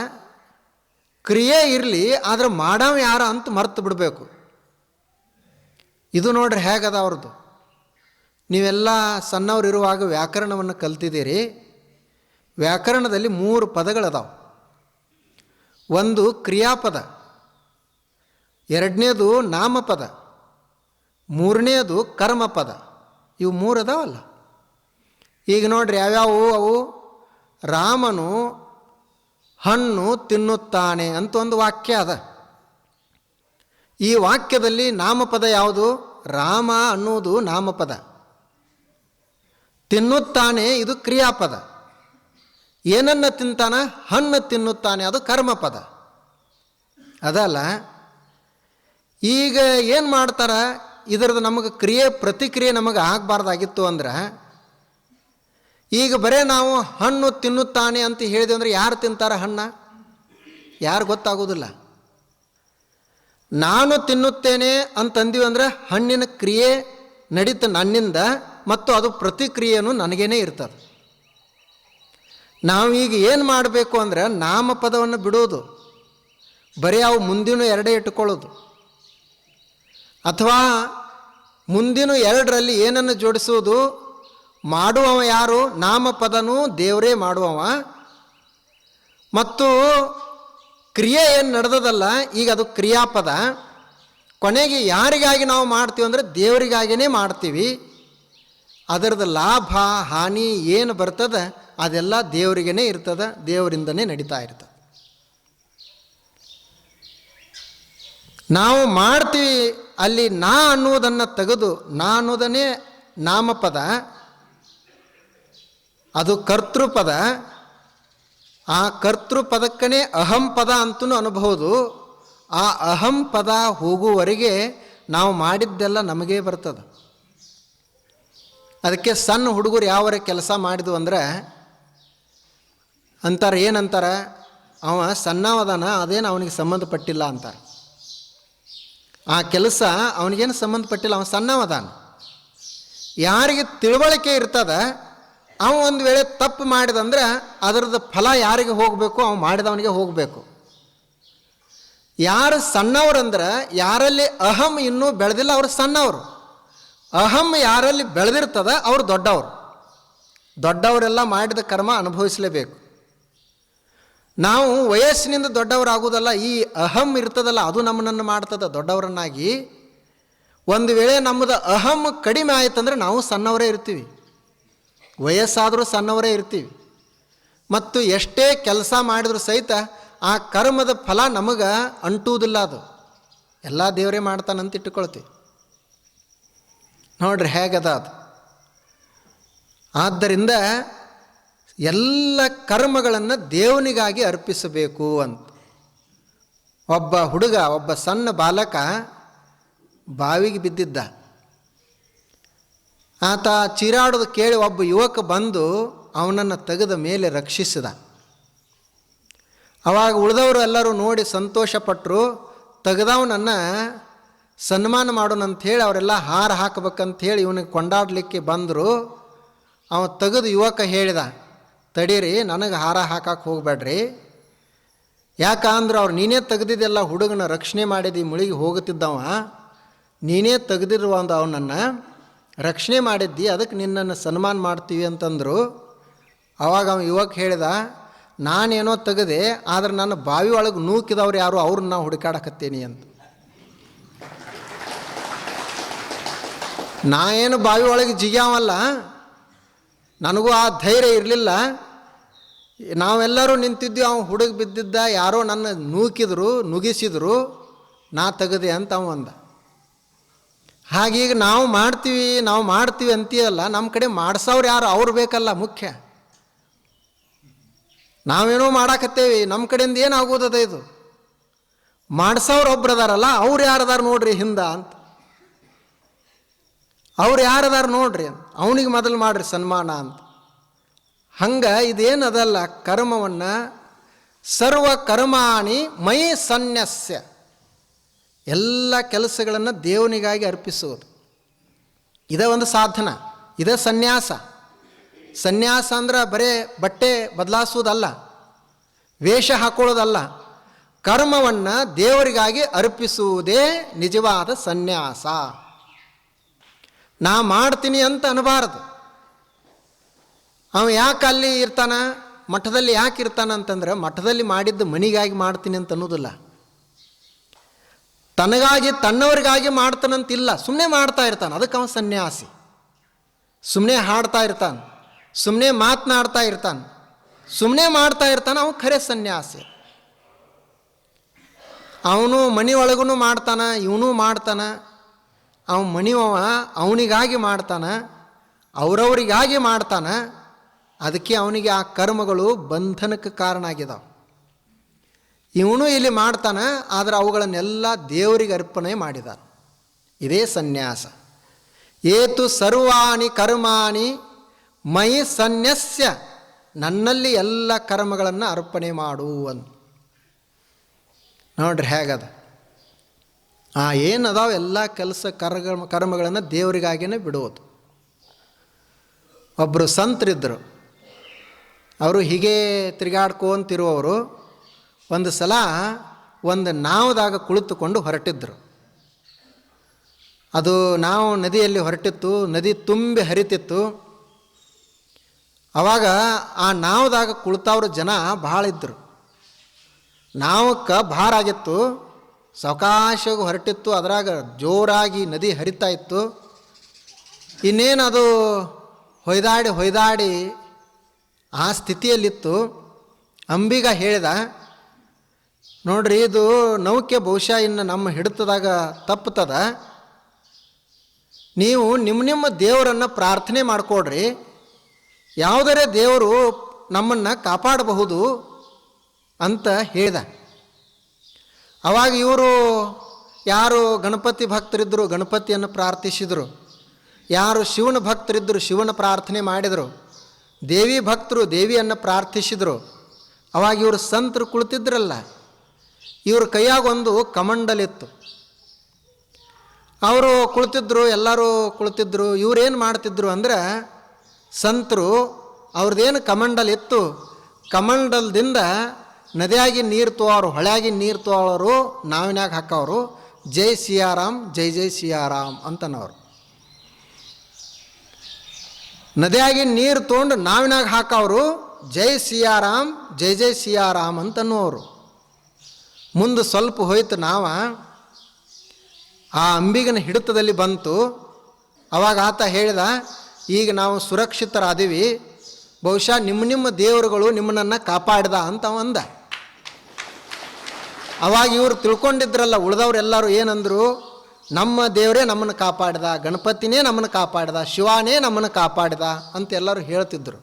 ಕ್ರಿಯೆ ಇರಲಿ, ಆದರೆ ಮಾಡವ ಯಾರ ಅಂತ ಮರ್ತು ಬಿಡಬೇಕು. ಇದು ನೋಡ್ರಿ ಹೇಗದ ಅವ್ರದ್ದು. ನೀವೆಲ್ಲ ಸಣ್ಣವರಿರುವಾಗ ವ್ಯಾಕರಣವನ್ನು ಕಲ್ತಿದ್ದೀರಿ. ವ್ಯಾಕರಣದಲ್ಲಿ 3 ಪದಗಳದಾವೆ. ಒಂದು ಕ್ರಿಯಾಪದ, ಎರಡನೇದು ನಾಮಪದ, ಮೂರನೇದು ಕರ್ಮಪದ. ಇವು 3 ಅದಾವಲ್ಲ. ಈಗ ನೋಡ್ರಿ ಯಾವ್ಯಾವು ಅವು. ರಾಮನು ಹಣ್ಣು ತಿನ್ನುತ್ತಾನೆ ಅಂತ ಒಂದು ವಾಕ್ಯ ಅದ. ಈ ವಾಕ್ಯದಲ್ಲಿ ನಾಮಪದ ಯಾವುದು? ರಾಮ ಅನ್ನುವುದು ನಾಮಪದ. ತಿನ್ನುತ್ತಾನೆ ಇದು ಕ್ರಿಯಾಪದ. ಏನನ್ನ ತಿಂತಾನ? ಹಣ್ಣು ತಿನ್ನುತ್ತಾನೆ, ಅದು ಕರ್ಮಪದ. ಅದಲ್ಲ. ಈಗ ಏನು ಮಾಡ್ತಾರ? ಇದರದ್ದು ನಮಗೆ ಕ್ರಿಯೆ ಪ್ರತಿಕ್ರಿಯೆ ನಮಗೆ ಆಗಬಾರ್ದಾಗಿತ್ತು ಅಂದ್ರೆ, ಈಗ ಬರೇ ನಾವು ಹಣ್ಣು ತಿನ್ನುತ್ತಾನೆ ಅಂತ ಹೇಳಿದೆ ಅಂದರೆ ಯಾರು ತಿಂತಾರೆ ಹಣ್ಣ? ಯಾರು ಗೊತ್ತಾಗೋದಿಲ್ಲ. ನಾನು ತಿನ್ನುತ್ತೇನೆ ಅಂತಂದೀವಿ ಅಂದರೆ ಹಣ್ಣಿನ ಕ್ರಿಯೆ ನಡೀತ ನನ್ನಿಂದ, ಮತ್ತು ಅದು ಪ್ರತಿಕ್ರಿಯೆನೂ ನನಗೇನೆ ಇರ್ತದೆ. ನಾವೀಗ ಏನು ಮಾಡಬೇಕು ಅಂದರೆ ನಾಮಪದವನ್ನು ಬಿಡೋದು, ಬರೀ ಅವು ಮುಂದಿನ 2 ಇಟ್ಕೊಳ್ಳೋದು, ಅಥವಾ ಮುಂದಿನ 2ರಲ್ಲಿ ಏನನ್ನು ಜೋಡಿಸೋದು? ಮಾಡುವವ ಯಾರು? ನಾಮಪದನೂ ದೇವರೇ ಮಾಡುವವ. ಮತ್ತು ಕ್ರಿಯೆ ಏನು ನಡೆದದಲ್ಲ, ಈಗ ಅದು ಕ್ರಿಯಾಪದ. ಕೊನೆಗೆ ಯಾರಿಗಾಗಿ ನಾವು ಮಾಡ್ತೀವಿ ಅಂದರೆ ದೇವರಿಗಾಗಿಯೇ ಮಾಡ್ತೀವಿ. ಅದರದ್ದು ಲಾಭ ಹಾನಿ ಏನು ಬರ್ತದೆ ಅದೆಲ್ಲ ದೇವರಿಗೇ ಇರ್ತದೆ, ದೇವರಿಂದನೇ ನಡೀತಾ ಇರ್ತದೆ. ನಾವು ಮಾಡ್ತೀವಿ ಅಲ್ಲಿ ನಾ ಅನ್ನುವುದನ್ನು ತೆಗೆದು, ನಾ ಅನ್ನೋದನ್ನೇ ನಾಮಪದ, ಅದು ಕರ್ತೃಪದ. ಆ ಕರ್ತೃಪದಕ್ಕನೇ ಅಹಂ ಪದ ಅಂತೂ ಅನ್ಬಹುದು. ಆ ಅಹಂ ಪದ ಹೋಗುವವರೆಗೆ ನಾವು ಮಾಡಿದ್ದೆಲ್ಲ ನಮಗೇ ಬರ್ತದೆ. ಅದಕ್ಕೆ ಸಣ್ಣ ಹುಡುಗರು ಯಾವರ ಕೆಲಸ ಮಾಡಿದ್ವು ಅಂದರೆ ಅಂತಾರೆ, ಏನಂತಾರೆ? ಅವ ಸಣ್ಣವದಾನ, ಅದೇನು ಅವನಿಗೆ ಸಂಬಂಧಪಟ್ಟಿಲ್ಲ ಅಂತಾರೆ. ಆ ಕೆಲಸ ಅವನಿಗೇನು ಸಂಬಂಧಪಟ್ಟಿಲ್ಲ, ಅವನು ಸಣ್ಣವದಾನ. ಯಾರಿಗೆ ತಿಳುವಳಿಕೆ ಇರ್ತದೆ, ಅವ ಒಂದು ವೇಳೆ ತಪ್ಪು ಮಾಡಿದಂದ್ರೆ ಅದರದ್ದು ಫಲ ಯಾರಿಗೆ ಹೋಗಬೇಕು? ಅವ ಮಾಡಿದವನಿಗೆ ಹೋಗಬೇಕು. ಯಾರು ಸಣ್ಣವ್ರಂದ್ರೆ ಯಾರಲ್ಲಿ ಅಹಂ ಇನ್ನೂ ಬೆಳೆದಿಲ್ಲ ಅವರು ಸಣ್ಣವರು. ಅಹಂ ಯಾರಲ್ಲಿ ಬೆಳೆದಿರ್ತದ ಅವರು ದೊಡ್ಡವರು. ದೊಡ್ಡವರೆಲ್ಲ ಮಾಡಿದ ಕರ್ಮ ಅನುಭವಿಸಲೇಬೇಕು. ನಾವು ವಯಸ್ಸಿನಿಂದ ದೊಡ್ಡವರಾಗುವುದಲ್ಲ, ಈ ಅಹಂ ಇರ್ತದಲ್ಲ ಅದು ನಮ್ಮನ್ನು ಮಾಡ್ತದೆ ದೊಡ್ಡವರನ್ನಾಗಿ. ಒಂದು ವೇಳೆ ನಮ್ಮದು ಅಹಂ ಕಡಿಮೆ ಆಯ್ತಂದ್ರೆ ನಾವು ಸಣ್ಣವರೇ ಇರ್ತೀವಿ, ವಯಸ್ಸಾದರೂ ಸಣ್ಣವರೇ ಇರ್ತೀವಿ. ಮತ್ತು ಎಷ್ಟೇ ಕೆಲಸ ಮಾಡಿದರೂ ಸಹಿತ ಆ ಕರ್ಮದ ಫಲ ನಮಗೆ ಅಂಟುವುದಿಲ್ಲ, ಅದು ಎಲ್ಲ ದೇವರೇ ಮಾಡ್ತಾನಂತ ಇಟ್ಟುಕೊಳ್ತೀವಿ. ನೋಡ್ರಿ ಹೇಗದ ಅದು. ಆದ್ದರಿಂದ ಎಲ್ಲ ಕರ್ಮಗಳನ್ನು ದೇವನಿಗಾಗಿ ಅರ್ಪಿಸಬೇಕು ಅಂತ. ಒಬ್ಬ ಹುಡುಗ, ಒಬ್ಬ ಸಣ್ಣ ಬಾಲಕ ಬಾವಿಗೆ ಬಿದ್ದಿದ್ದ. ಆತ ಚೀರಾಡೋದು ಕೇಳಿ ಒಬ್ಬ ಯುವಕ ಬಂದು ಅವನನ್ನು ತೆಗೆದ ಮೇಲೆ ರಕ್ಷಿಸಿದ. ಆವಾಗ ಉಳಿದವರು ಎಲ್ಲರೂ ನೋಡಿ ಸಂತೋಷಪಟ್ಟರು. ತೆಗೆದವನನ್ನು ಸನ್ಮಾನ ಮಾಡೋಣಂಥೇಳಿ ಅವರೆಲ್ಲ ಹಾರ ಹಾಕಬೇಕಂಥೇಳಿ ಇವನಿಗೆ ಕೊಂಡಾಡಲಿಕ್ಕೆ ಬಂದರು. ಅವ ತೆಗೆದು ಯುವಕ ಹೇಳಿದ, ತಡೀರಿ, ನನಗೆ ಹಾರ ಹಾಕಕ್ಕೆ ಹೋಗಬೇಡ್ರಿ. ಯಾಕಂದ್ರೆ ಅವ್ರು ನೀನೇ ತೆಗೆದಿದ್ದೆಲ್ಲ, ಹುಡುಗನ ರಕ್ಷಣೆ ಮಾಡಿದ್ದು, ಮುಳುಗಿ ಹೋಗುತ್ತಿದ್ದವ ನೀನೇ ತೆಗೆದಿರುವ ಒಂದು ಅವನನ್ನು ರಕ್ಷಣೆ ಮಾಡಿದ್ದಿ, ಅದಕ್ಕೆ ನಿನ್ನನ್ನು ಸನ್ಮಾನ ಮಾಡ್ತೀವಿ ಅಂತಂದರು. ಆವಾಗ ಅವ ಯುವಕ ಹೇಳಿದ, ನಾನೇನೋ ತೆಗೆದೆ, ಆದರೆ ನನ್ನ ಬಾವಿ ಒಳಗೆ ನೂಕಿದವ್ರು ಯಾರು, ಅವ್ರನ್ನ ನಾವು ಹುಡುಕಾಡಕತ್ತೀನಿ ಅಂತ. ನಾ ಏನು ಬಾವಿ ಒಳಗೆ ಜಿಗ್ಯಾವಲ್ಲ, ನನಗೂ ಆ ಧೈರ್ಯ ಇರಲಿಲ್ಲ. ನಾವೆಲ್ಲರೂ ನಿಂತಿದ್ವಿ, ಅವನು ಹುಡುಗ ಬಿದ್ದಿದ್ದ, ಯಾರೋ ನನ್ನ ನುಗ್ಗಿಸಿದ್ರು, ನಾ ತೆಗೆದೆ ಅಂತ ಅವ ಅಂದ. ಹಾಗೀಗ ನಾವು ಮಾಡ್ತೀವಿ ಅಂತೀಯಲ್ಲ, ನಮ್ಮ ಕಡೆ ಮಾಡಿಸೋರು ಯಾರು, ಅವ್ರು ಬೇಕಲ್ಲ ಮುಖ್ಯ. ನಾವೇನೋ ಮಾಡಾಕತ್ತೇವಿ, ನಮ್ಮ ಕಡೆಯಿಂದ ಏನಾಗೋದದ, ಇದು ಮಾಡಿಸೋರು ಒಬ್ರು ಅದಾರಲ್ಲ, ಅವ್ರು ಯಾರದಾರ ನೋಡ್ರಿ ಹಿಂದ ಅಂತ. ಅವ್ರು ಯಾರದಾರ ನೋಡ್ರಿ, ಅವನಿಗೆ ಮೊದಲು ಮಾಡ್ರಿ ಸನ್ಮಾನ ಅಂತ. ಹಂಗೆ ಇದೇನದಲ್ಲ, ಕರ್ಮವನ್ನು ಸರ್ವ ಕರ್ಮಾಣಿ ಮೈ ಸನ್ಯಸ್ಯ, ಎಲ್ಲ ಕೆಲಸಗಳನ್ನು ದೇವನಿಗಾಗಿ ಅರ್ಪಿಸುವುದು, ಇದೇ ಒಂದು ಸಾಧನ, ಇದೇ ಸನ್ಯಾಸ. ಸನ್ಯಾಸ ಅಂದ್ರೆ ಬರೇ ಬಟ್ಟೆ ಬದಲಾಯಿಸುವುದಲ್ಲ, ವೇಷ ಹಾಕೊಳ್ಳೋದಲ್ಲ, ಕರ್ಮವನ್ನು ದೇವರಿಗಾಗಿ ಅರ್ಪಿಸುವುದೇ ನಿಜವಾದ ಸನ್ಯಾಸ. ನಾ ಮಾಡ್ತೀನಿ ಅಂತ ಅನ್ನಬಾರದು. ಅವ ಯಾಕೆ ಅಲ್ಲಿ ಇರ್ತಾನ, ಮಠದಲ್ಲಿ ಯಾಕೆ ಇರ್ತಾನ ಅಂತಂದ್ರೆ, ಮಠದಲ್ಲಿ ಮಾಡಿದ್ದು ಮನಿಗಾಗಿ ಮಾಡ್ತೀನಿ ಅಂತ ಅನ್ನೋದಿಲ್ಲ, ತನಗಾಗಿ ತನ್ನವರಿಗಾಗಿ ಮಾಡ್ತಾನಂತಿಲ್ಲ, ಸುಮ್ಮನೆ ಮಾಡ್ತಾ ಇರ್ತಾನೆ, ಅದಕ್ಕೆ ಅವನು ಸನ್ಯಾಸಿ. ಸುಮ್ಮನೆ ಹಾಡ್ತಾ ಇರ್ತಾನೆ, ಸುಮ್ಮನೆ ಮಾತನಾಡ್ತಾ ಇರ್ತಾನೆ, ಸುಮ್ಮನೆ ಮಾಡ್ತಾ ಇರ್ತಾನೆ, ಅವನು ಖರೆ ಸನ್ಯಾಸಿ. ಅವನು ಮನೆ ಒಳಗೂ ಮಾಡ್ತಾನೆ, ಇವನು ಮಾಡ್ತಾನೆ. ಅವನ ಮನೆಯವ ಅವನಿಗಾಗಿ ಮಾಡ್ತಾನೆ, ಅವರವರಿಗಾಗಿ ಮಾಡ್ತಾನೆ. ಅದಕ್ಕೆ ಅವನಿಗೆ ಆ ಕರ್ಮಗಳು ಬಂಧನಕ್ಕೆ ಕಾರಣ ಆಗಿದಾವೆ. ಇವನು ಇಲ್ಲಿ ಮಾಡ್ತಾನೆ, ಆದರೆ ಅವುಗಳನ್ನೆಲ್ಲ ದೇವರಿಗೆ ಅರ್ಪಣೆ ಮಾಡಿದಾನೆ. ಇದೇ ಸನ್ಯಾಸ. ಏತು ಸರ್ವಾಣಿ ಕರ್ಮಾಣಿ ಮೈ ಸನ್ಯಸ್ಯ, ನನ್ನಲ್ಲಿ ಎಲ್ಲ ಕರ್ಮಗಳನ್ನು ಅರ್ಪಣೆ ಮಾಡು ಅಂತ. ನೋಡ್ರಿ ಹೇಗದ. ಏನದಾವ ಎಲ್ಲ ಕೆಲಸ ಕರ್ಮಗಳನ್ನು ದೇವರಿಗಾಗಿಯೇ ಬಿಡುವುದು. ಒಬ್ಬರು ಸಂತರಿದ್ದರು, ಅವರು ಹೀಗೆ ತಿರುಗಾಡ್ಕೊಂತಿರುವವರು ಒಂದು ಸಲ ಒಂದು ನಾವದಾಗ ಕುಳಿತುಕೊಂಡು ಹೊರಟಿದ್ದರು. ಅದು ನಾವು ನದಿಯಲ್ಲಿ ಹೊರಟಿತ್ತು, ನದಿ ತುಂಬಿ ಹರಿತಿತ್ತು. ಆವಾಗ ಆ ನಾವದಾಗ ಕುಳಿತವ್ರ ಜನ ಭಾಳ ಇದ್ದರು. ನಾವಕ್ಕೆ ಭಾರ ಆಗಿತ್ತು, ಸಾವಕಾಶವಾಗಿ ಹೊರಟಿತ್ತು, ಅದರಾಗ ಜೋರಾಗಿ ನದಿ ಹರಿತಾ ಇತ್ತು. ಇನ್ನೇನದು ಹೊಯ್ದಾಡಿ ಆ ಸ್ಥಿತಿಯಲ್ಲಿತ್ತು. ಅಂಬಿಗ ಹೇಳಿದ, ನೋಡ್ರಿ, ಇದು ನೌಕೆ ಬಹುಶಃ ಇನ್ನು ನಮ್ಮ ಹಿಡಿತದಾಗ ತಪ್ಪುತ್ತದ, ನೀವು ನಿಮ್ಮ ದೇವರನ್ನು ಪ್ರಾರ್ಥನೆ ಮಾಡಿಕೊಡ್ರಿ, ಯಾವುದರೇ ದೇವರು ನಮ್ಮನ್ನು ಕಾಪಾಡಬಹುದು ಅಂತ ಹೇಳಿದ. ಆವಾಗ ಇವರು ಯಾರು ಗಣಪತಿ ಭಕ್ತರಿದ್ದರು ಗಣಪತಿಯನ್ನು ಪ್ರಾರ್ಥಿಸಿದರು, ಯಾರು ಶಿವನ ಭಕ್ತರಿದ್ದರು ಶಿವನ ಪ್ರಾರ್ಥನೆ ಮಾಡಿದರು, ದೇವಿ ಭಕ್ತರು ದೇವಿಯನ್ನು ಪ್ರಾರ್ಥಿಸಿದರು. ಅವಾಗ ಇವರು ಸಂತರು ಕುಳಿತಿದ್ರಲ್ಲ, ಇವ್ರ ಕೈಯಾಗ ಒಂದು ಕಮಂಡಲಿತ್ತು. ಅವರು ಕುಳಿತಿದ್ರು, ಎಲ್ಲರೂ ಕುಳಿತಿದ್ರು. ಇವರೇನು ಮಾಡ್ತಿದ್ರು ಅಂದ್ರೆ, ಸಂತರು ಅವ್ರದ್ದೇನು ಕಮಂಡಲಿತ್ತು, ಕಮಂಡಲದಿಂದ ನದಿಯಾಗಿ ನೀರು ತೋರು, ಹೊಳೆಯಾಗಿ ನೀರು ತೋಳೋರು ನಾವಿನ್ಯಾಗ ಹಾಕವರು, ಜೈ ಸಿಯಾರಾಮ್ ಜೈ ಜೈ ಸಿಯಾರಾಮ್ ಅಂತನವರು. ನದಿಯಾಗಿ ನೀರು ತೊಗೊಂಡು ನಾವಿನಾಗ ಹಾಕವರು ಜೈ ಸಿಯಾರಾಮ್ ಜೈ ಜೈ ಸಿಯಾರಾಮ್ ಅಂತನ್ನುವರು. ಮುಂದೆ ಸ್ವಲ್ಪ ಹೋಯ್ತು, ಆ ಅಂಬಿಗನ ಹಿಡಿತದಲ್ಲಿ ಬಂತು. ಅವಾಗ ಆತ ಹೇಳಿದ, ಈಗ ನಾವು ಸುರಕ್ಷಿತರಾದೀವಿ, ಬಹುಶಃ ನಿಮ್ಮ ದೇವರುಗಳು ನಿಮ್ಮನ್ನು ಕಾಪಾಡಿದ ಅಂತ ಅಂದ. ಅವಾಗ ಇವರು ತಿಳ್ಕೊಂಡಿದ್ರಲ್ಲ, ಉಳಿದವ್ರೆಲ್ಲರೂ ಏನಂದರು, ನಮ್ಮ ದೇವರೇ ನಮ್ಮನ್ನು ಕಾಪಾಡಿದ, ಗಣಪತಿನೇ ನಮ್ಮನ್ನು ಕಾಪಾಡಿದ, ಶಿವನೇ ನಮ್ಮನ್ನು ಕಾಪಾಡಿದ ಅಂತ ಎಲ್ಲರೂ ಹೇಳ್ತಿದ್ರು.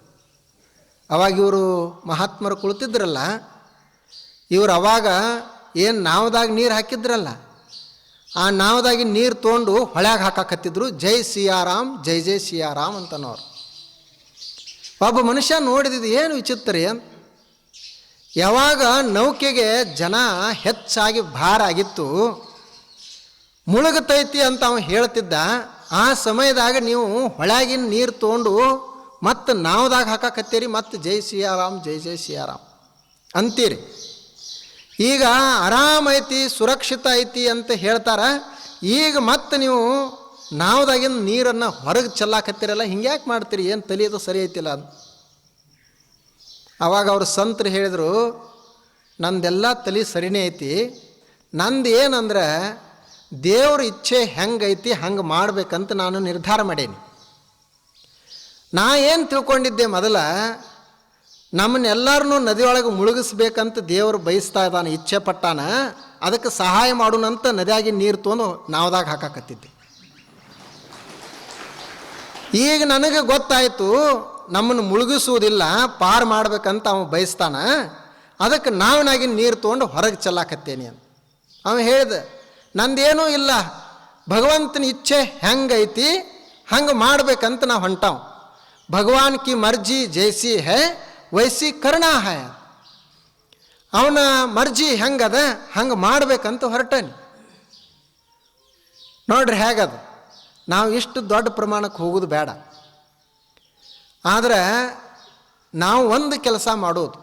ಅವಾಗ ಇವರು ಮಹಾತ್ಮರು ಕುಳಿತಿದ್ರಲ್ಲ, ಇವರು ಅವಾಗ ಏನು ನಾವದಾಗ ನೀರು ಹಾಕಿದ್ರಲ್ಲ, ಆ ನಾವದಾಗಿ ನೀರು ತೊಗೊಂಡು ಹೊಳ್ಯಾಗ ಹಾಕಕತ್ತಿದ್ರು. ಜೈ ಸಿಯಾರಾಮ್ ಜೈ ಜೈ ಸಿಯಾರಾಮ್ ಅಂತನೋರು. ಒಬ್ಬ ಮನುಷ್ಯ ನೋಡಿದಿದ್ದು ಏನು ವಿಚಿತ್ರ ಅಂತ. ಯಾವಾಗ ನೌಕೆಗೆ ಜನ ಹೆಚ್ಚಾಗಿ ಭಾರ ಆಗಿತ್ತು, ಮುಳುಗತೈತಿ ಅಂತ ಅವ ಹೇಳ್ತಿದ್ದ, ಆ ಸಮಯದಾಗ ನೀವು ಹೊಳ್ಯಾಗಿನ ನೀರು ತೊಗೊಂಡು ಮತ್ತು ನಾವದಾಗ ಹಾಕಕತ್ತೀರಿ, ಮತ್ತು ಜೈ ಸಿಯಾರಾಮ್ ಜೈ ಜೈ ಸಿಯಾರಾಮ್ ಅಂತೀರಿ. ಈಗ ಆರಾಮೈತಿ ಸುರಕ್ಷಿತ ಐತಿ ಅಂತ ಹೇಳ್ತಾರ. ಈಗ ಮತ್ತೆ ನೀವು ನಾವದಾಗಿನ ನೀರನ್ನು ಹೊರಗೆ ಚೆಲ್ಲಾಕತ್ತೀರಲ್ಲ, ಹಿಂಗ್ಯಾಕೆ ಮಾಡ್ತೀರಿ, ಏನು ತಲೆಯೋದು ಸರಿ ಐತಿಲ್ಲ ಅಂತ. ಅವಾಗ ಅವರು ಸಂತರು ಹೇಳಿದರು, ನಂದೆಲ್ಲ ತಲೆ ಸರಿನೇ ಐತಿ, ನಂದು ಏನಂದ್ರೆ ದೇವ್ರ ಇಚ್ಛೆ ಹೆಂಗೈತಿ ಹಂಗೆ ಮಾಡ್ಬೇಕಂತ ನಾನು ನಿರ್ಧಾರ ಮಾಡೇನಿ. ನಾ ಏನು ತಿಳ್ಕೊಂಡಿದ್ದೆ, ಮೊದಲ ನಮ್ಮನ್ನೆಲ್ಲರನ್ನೂ ನದಿಯೊಳಗೆ ಮುಳುಗಿಸ್ಬೇಕಂತ ದೇವರು ಬಯಸ್ತಾ ಇದ್ದಾನೆ, ಇಚ್ಛೆ ಪಟ್ಟಾನ, ಅದಕ್ಕೆ ಸಹಾಯ ಮಾಡೋಣಂತ ನದಿಯಾಗಿ ನೀರು ತೊಗೊಂಡು ನಾವದಾಗ ಹಾಕಾಕತ್ತಿದ್ದೆ. ಈಗ ನನಗೆ ಗೊತ್ತಾಯಿತು, ನಮ್ಮನ್ನು ಮುಳುಗಿಸುವುದಿಲ್ಲ, ಪಾರು ಮಾಡ್ಬೇಕಂತ ಅವ ಬಯಸ್ತಾನ, ಅದಕ್ಕೆ ನಾವನಾಗಿ ನೀರು ತೊಗೊಂಡು ಹೊರಗೆ ಚೆಲ್ಲಾಕತ್ತೇನೆ ಅಂತ ಅವ ಹೇಳಿದ. ನಂದೇನೂ ಇಲ್ಲ, ಭಗವಂತನ ಇಚ್ಛೆ ಹೆಂಗೈತಿ ಹಂಗೆ ಮಾಡ್ಬೇಕಂತ ನಾವು ಹೊಂಟಾವ್. ಭಗವಾನ್ ಕಿ ಮರ್ಜಿ ಜೈಸಿ ಹೈ ವೈಸಿ ಕರ್ಣಾ ಹೈ. ಅವನ ಮರ್ಜಿ ಹೆಂಗದ ಹಂಗೆ ಮಾಡ್ಬೇಕಂತ ಹೊರಟನಿ. ನೋಡ್ರಿ ಹೇಗದ. ನಾವು ಇಷ್ಟು ದೊಡ್ಡ ಪ್ರಮಾಣಕ್ಕೆ ಹೋಗೋದು ಬೇಡ, ಆದರೆ ನಾವು ಒಂದು ಕೆಲಸ ಮಾಡೋದು,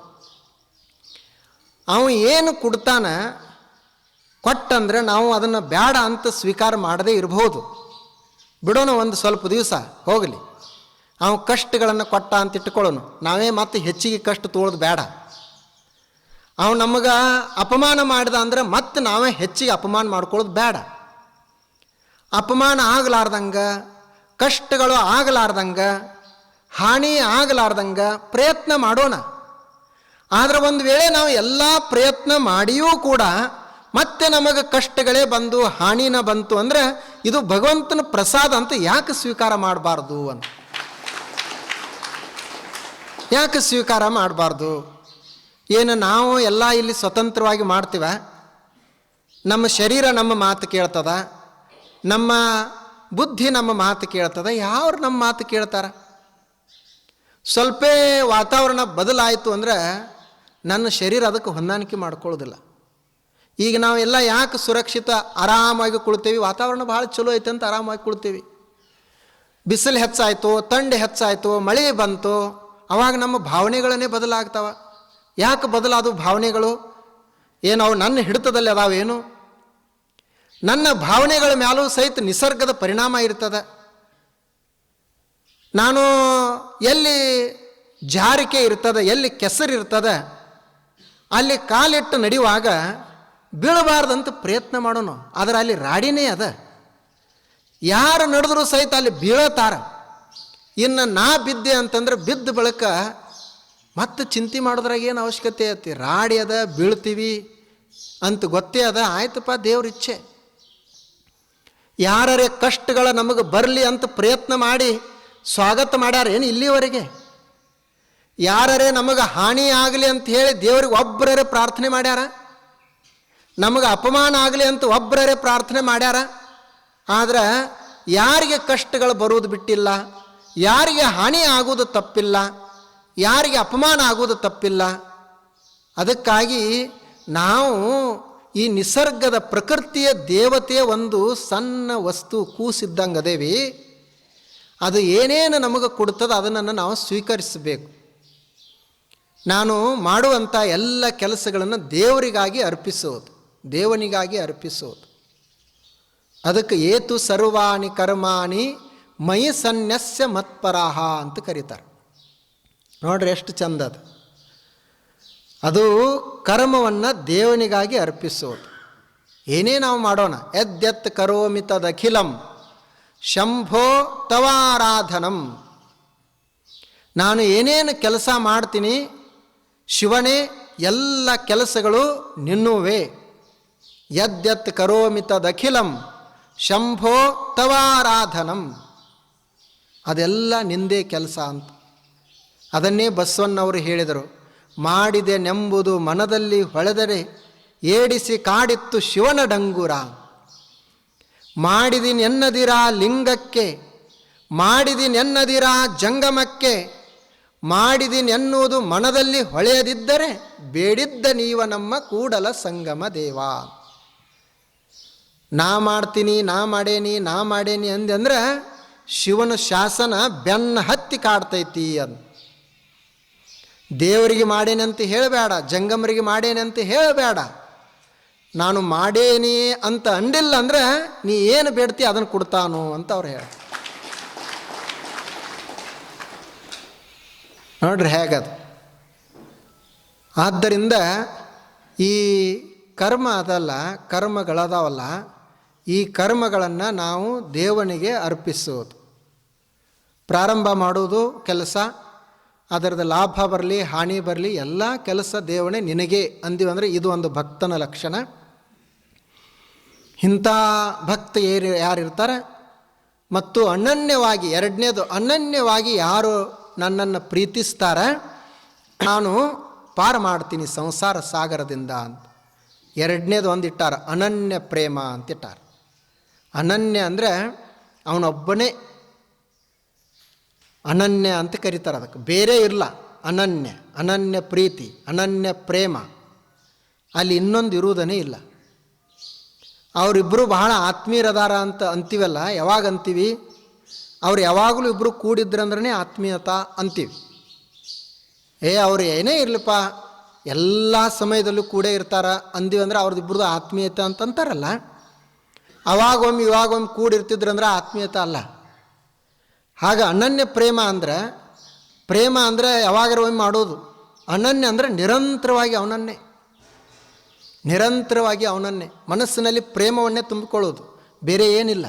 ಅವ ಏನು ಕೊಡ್ತಾನ ಕೊಟ್ಟಂದ್ರೆ ನಾವು ಅದನ್ನು ಬೇಡ ಅಂತ ಸ್ವೀಕಾರ ಮಾಡದೇ ಇರಬಹುದು. ಬಿಡೋಣ, ಒಂದು ಸ್ವಲ್ಪ ದಿವಸ ಹೋಗಲಿ, ಅವ ಕಷ್ಟಗಳನ್ನು ಕೊಟ್ಟ ಅಂತ ಇಟ್ಕೊಳ್ಳೋಣ, ನಾವೇ ಮತ್ತೆ ಹೆಚ್ಚಿಗೆ ಕಷ್ಟ ತೋಳೋದು ಬೇಡ. ಅವ ನಮಗೆ ಅಪಮಾನ ಮಾಡಿದ ಅಂದ್ರೆ ಮತ್ತೆ ನಾವೇ ಹೆಚ್ಚಿಗೆ ಅಪಮಾನ ಮಾಡ್ಕೊಳ್ಳೋದು ಬೇಡ. ಅಪಮಾನ ಆಗಲಾರ್ದಂಗೆ, ಕಷ್ಟಗಳು ಆಗಲಾರ್ದಂಗೆ, ಹಾನಿ ಆಗಲಾರ್ದಂಗೆ ಪ್ರಯತ್ನ ಮಾಡೋಣ. ಆದರೆ ಒಂದು ವೇಳೆ ನಾವು ಎಲ್ಲ ಪ್ರಯತ್ನ ಮಾಡಿಯೂ ಕೂಡ ಮತ್ತೆ ನಮಗೆ ಕಷ್ಟಗಳೇ ಬಂದು ಹಾನಿನ ಬಂತು ಅಂದರೆ ಇದು ಭಗವಂತನ ಪ್ರಸಾದ ಅಂತ ಯಾಕೆ ಸ್ವೀಕಾರ ಮಾಡಬಾರ್ದು ಅಂತ. ಯಾಕೆ ಸ್ವೀಕಾರ ಮಾಡಬಾರ್ದು? ಏನು ನಾವು ಎಲ್ಲ ಇಲ್ಲಿ ಸ್ವತಂತ್ರವಾಗಿ ಮಾಡ್ತೀವ? ನಮ್ಮ ಶರೀರ ನಮ್ಮ ಮಾತು ಕೇಳ್ತದ, ನಮ್ಮ ಬುದ್ಧಿ ನಮ್ಮ ಮಾತು ಕೇಳ್ತದ, ಯಾರು ನಮ್ಮ ಮಾತು ಕೇಳ್ತಾರ? ಸ್ವಲ್ಪ ವಾತಾವರಣ ಬದಲಾಯಿತು ಅಂದರೆ ನನ್ನ ಶರೀರ ಅದಕ್ಕೆ ಹೊಂದಾಣಿಕೆ ಮಾಡ್ಕೊಳ್ಳೋದಿಲ್ಲ. ಈಗ ನಾವೆಲ್ಲ ಯಾಕೆ ಸುರಕ್ಷಿತ ಆರಾಮಾಗಿ ಕುಳ್ತೀವಿ? ವಾತಾವರಣ ಭಾಳ ಚಲೋ ಐತೆ ಅಂತ ಆರಾಮಾಗಿ ಕುಳ್ತೀವಿ. ಬಿಸಿಲು ಹೆಚ್ಚಾಯಿತು, ಥಂಡಿ ಹೆಚ್ಚಾಯಿತು, ಮಳೆ ಬಂತು, ಅವಾಗ ನಮ್ಮ ಭಾವನೆಗಳನ್ನೇ ಬದಲಾಗ್ತಾವ. ಯಾಕೆ ಬದಲಾದವು ಭಾವನೆಗಳು? ಏನು ಅವು ನನ್ನ ಹಿಡಿತದಲ್ಲಿ ಅದಾವೇನು? ನನ್ನ ಭಾವನೆಗಳ ಮ್ಯಾಲೂ ಸಹಿತ ನಿಸರ್ಗದ ಪರಿಣಾಮ ಇರ್ತದೆ. ನಾನು ಎಲ್ಲಿ ಜಾರಿಕೆ ಇರ್ತದೆ, ಎಲ್ಲಿ ಕೆಸರಿರ್ತದೆ, ಅಲ್ಲಿ ಕಾಲಿಟ್ಟು ನಡೆಯುವಾಗ ಬೀಳಬಾರ್ದಂತ ಪ್ರಯತ್ನ ಮಾಡೋಣ. ಆದರೆ ಅಲ್ಲಿ ರಾಡಿನೇ ಅದ, ಯಾರು ನಡೆದ್ರೂ ಸಹಿತ ಅಲ್ಲಿ ಬೀಳತಾರ. ಇನ್ನು ನಾ ಬಿದ್ದೆ ಅಂತಂದ್ರೆ ಬಿದ್ದ ಬಳಿಕ ಮತ್ತೆ ಚಿಂತೆ ಮಾಡೋದ್ರಾಗ ಏನು ಅವಶ್ಯಕತೆ ಐತಿ? ರಾಡಿ ಅದ, ಬೀಳ್ತೀವಿ ಅಂತ ಗೊತ್ತೇ ಅದ. ಆಯ್ತಪ್ಪ, ದೇವ್ರ ಇಚ್ಛೆ. ಯಾರೇ ಕಷ್ಟಗಳ ನಮಗೆ ಬರಲಿ ಅಂತ ಪ್ರಯತ್ನ ಮಾಡಿ ಸ್ವಾಗತ ಮಾಡ್ಯಾರೇನು ಇಲ್ಲಿವರೆಗೆ? ಯಾರೇ ನಮಗೆ ಹಾನಿ ಆಗಲಿ ಅಂತ ಹೇಳಿ ದೇವ್ರಿಗೆ ಒಬ್ಬರೇ ಪ್ರಾರ್ಥನೆ ಮಾಡ್ಯಾರ? ನಮಗೆ ಅಪಮಾನ ಆಗಲಿ ಅಂತ ಒಬ್ಬರೇ ಪ್ರಾರ್ಥನೆ ಮಾಡ್ಯಾರ? ಆದ್ರೆ ಯಾರಿಗೆ ಕಷ್ಟಗಳು ಬರುವುದು ಬಿಟ್ಟಿಲ್ಲ, ಯಾರಿಗೆ ಹಾನಿ ಆಗೋದು ತಪ್ಪಿಲ್ಲ, ಯಾರಿಗೆ ಅಪಮಾನ ಆಗೋದು ತಪ್ಪಿಲ್ಲ. ಅದಕ್ಕಾಗಿ ನಾವು ಈ ನಿಸರ್ಗದ ಪ್ರಕೃತಿಯ ದೇವತೆಯ ಒಂದು ಸಣ್ಣ ವಸ್ತು ಕೂಸಿದ್ದಂಗೆ ಅದೇವಿ. ಅದು ಏನೇನು ನಮಗೆ ಕೊಡ್ತದೆ ಅದನ್ನು ನಾವು ಸ್ವೀಕರಿಸಬೇಕು. ನಾನು ಮಾಡುವಂಥ ಎಲ್ಲ ಕೆಲಸಗಳನ್ನು ದೇವರಿಗಾಗಿ ಅರ್ಪಿಸೋದು, ದೇವನಿಗಾಗಿ ಅರ್ಪಿಸೋದು. ಅದಕ್ಕೆ ಏತು ಸರ್ವಾಣಿ ಕರ್ಮಾಣಿ ಮಯಿ ಸನ್ಯಸ್ಯ ಮತ್ಪರಾಹ ಅಂತ ಕರೀತಾರೆ. ನೋಡ್ರಿ ಎಷ್ಟು ಚಂದ ಅದು. ಅದು ಕರ್ಮವನ್ನು ದೇವನಿಗಾಗಿ ಅರ್ಪಿಸೋದು. ಏನೇ ನಾವು ಮಾಡೋಣ, ಯದ್ಯತ್ ಕರೋಮಿ ತದಖಿಲಂ ಶಂಭೋ ತವಾರಾಧನಂ. ನಾನು ಏನೇನು ಕೆಲಸ ಮಾಡ್ತೀನಿ ಶಿವನೇ, ಎಲ್ಲ ಕೆಲಸಗಳು ನಿನ್ನುವೆ. ಯದ್ಯತ್ ಕರೋಮಿ ತದಖಿಲಂ ಶಂಭೋ ತವಾರಾಧನಂ. ಅದೆಲ್ಲ ನಿಂದೇ ಕೆಲಸ ಅಂತ. ಅದನ್ನೇ ಬಸವಣ್ಣವರು ಹೇಳಿದರು. ಮಾಡಿದೆನೆಂಬುದು ಮನದಲ್ಲಿ ಹೊಳೆದರೆ ಏಡಿಸಿ ಕಾಡಿತ್ತು ಶಿವನ ಡಂಗುರ. ಮಾಡಿದಿನೆನ್ನದಿರಾ ಲಿಂಗಕ್ಕೆ, ಮಾಡಿದಿನೆನ್ನದಿರಾ ಜಂಗಮಕ್ಕೆ, ಮಾಡಿದಿನೆನ್ನುವುದು ಮನದಲ್ಲಿ ಹೊಳೆಯದಿದ್ದರೆ ಬೇಡಿದ್ದ ನೀವ ನಮ್ಮ ಕೂಡಲ ಸಂಗಮ ದೇವ. ನಾ ಮಾಡ್ತೀನಿ, ನಾ ಮಾಡೇನಿ ಅಂದೆ ಶಿವನ ಶಾಸನ ಬೆನ್ನ ಹತ್ತಿ ಕಾಡ್ತೈತಿ ಅಂತ. ದೇವರಿಗೆ ಮಾಡೇನೆ ಅಂತ ಹೇಳಬೇಡ, ಜಂಗಮರಿಗೆ ಮಾಡೇನೆ ಅಂತ ಹೇಳಬೇಡ. ನಾನು ಮಾಡೇನಿ ಅಂತ ಅಂಡಿಲ್ಲ ಅಂದ್ರೆ ನೀ ಏನು ಬೇಡ್ತಿ ಅದನ್ನು ಕೊಡ್ತಾನು ಅಂತ ಅವ್ರು ಹೇಳ. ನೋಡ್ರಿ ಹೇಗದು. ಆದ್ದರಿಂದ ಈ ಕರ್ಮ ಅದಲ್ಲ, ಕರ್ಮಗಳದಾವಲ್ಲ, ಈ ಕರ್ಮಗಳನ್ನು ನಾವು ದೇವನಿಗೆ ಅರ್ಪಿಸೋದು. ಪ್ರಾರಂಭ ಮಾಡೋದು ಕೆಲಸ, ಅದರದ್ದು ಲಾಭ ಬರಲಿ ಹಾನಿ ಬರಲಿ ಎಲ್ಲ ಕೆಲಸ ದೇವನೇ ನಿನಗೆ ಅಂದಿವಂದರೆ ಇದು ಒಂದು ಭಕ್ತನ ಲಕ್ಷಣ. ಇಂಥ ಭಕ್ತ ಯಾರಿರ್ತಾರೆ ಮತ್ತು ಅನನ್ಯವಾಗಿ, ಎರಡನೇದು ಅನನ್ಯವಾಗಿ ಯಾರು ನನ್ನನ್ನು ಪ್ರೀತಿಸ್ತಾರೆ ನಾನು ಪಾರು ಮಾಡ್ತೀನಿ ಸಂಸಾರ ಸಾಗರದಿಂದ ಅಂತ. ಎರಡನೇದು ಒಂದಿಟ್ಟಾರ ಅನನ್ಯ ಪ್ರೇಮ ಅಂತಿಟ್ಟಾರ. ಅನನ್ಯ ಅಂದರೆ ಅವನೊಬ್ಬನೇ ಅನನ್ಯ ಅಂತ ಕರೀತಾರೆ. ಅದಕ್ಕೆ ಬೇರೆ ಇರಲ್ಲ. ಅನನ್ಯ, ಅನನ್ಯ ಪ್ರೀತಿ, ಅನನ್ಯ ಪ್ರೇಮ, ಅಲ್ಲಿ ಇನ್ನೊಂದು ಇರುವುದನೇ ಇಲ್ಲ. ಅವರಿಬ್ಬರು ಬಹಳ ಆತ್ಮೀಯರದಾರ ಅಂತ ಅಂತೀವಲ್ಲ, ಯಾವಾಗ ಅಂತೀವಿ? ಅವ್ರು ಯಾವಾಗಲೂ ಇಬ್ಬರು ಕೂಡಿದ್ರಂದ್ರೆ ಆತ್ಮೀಯತಾ ಅಂತೀವಿ. ಅವ್ರು ಏನೇ ಇರಲಿಪ್ಪ ಎಲ್ಲ ಸಮಯದಲ್ಲೂ ಕೂಡ ಇರ್ತಾರ ಅಂದಿವಂದ್ರೆ ಅವ್ರದ್ದಿಬ್ಬರದು ಆತ್ಮೀಯತೆ ಅಂತಂತಾರಲ್ಲ. ಅವಾಗೊಮ್ಮೆ ಇವಾಗೊಮ್ಮೆ ಕೂಡಿರ್ತಿದ್ರಂದ್ರೆ ಆತ್ಮೀಯತೆ ಅಲ್ಲ. ಆಗ ಅನನ್ಯ ಪ್ರೇಮ ಅಂದರೆ ಯಾವಾಗಾರ ಒಮ್ಮೆ ಮಾಡೋದು. ಅನನ್ಯ ಅಂದರೆ ನಿರಂತರವಾಗಿ ಅವನನ್ನೇ ಮನಸ್ಸಿನಲ್ಲಿ ಪ್ರೇಮವನ್ನೇ ತುಂಬಿಕೊಳ್ಳೋದು, ಬೇರೆ ಏನಿಲ್ಲ.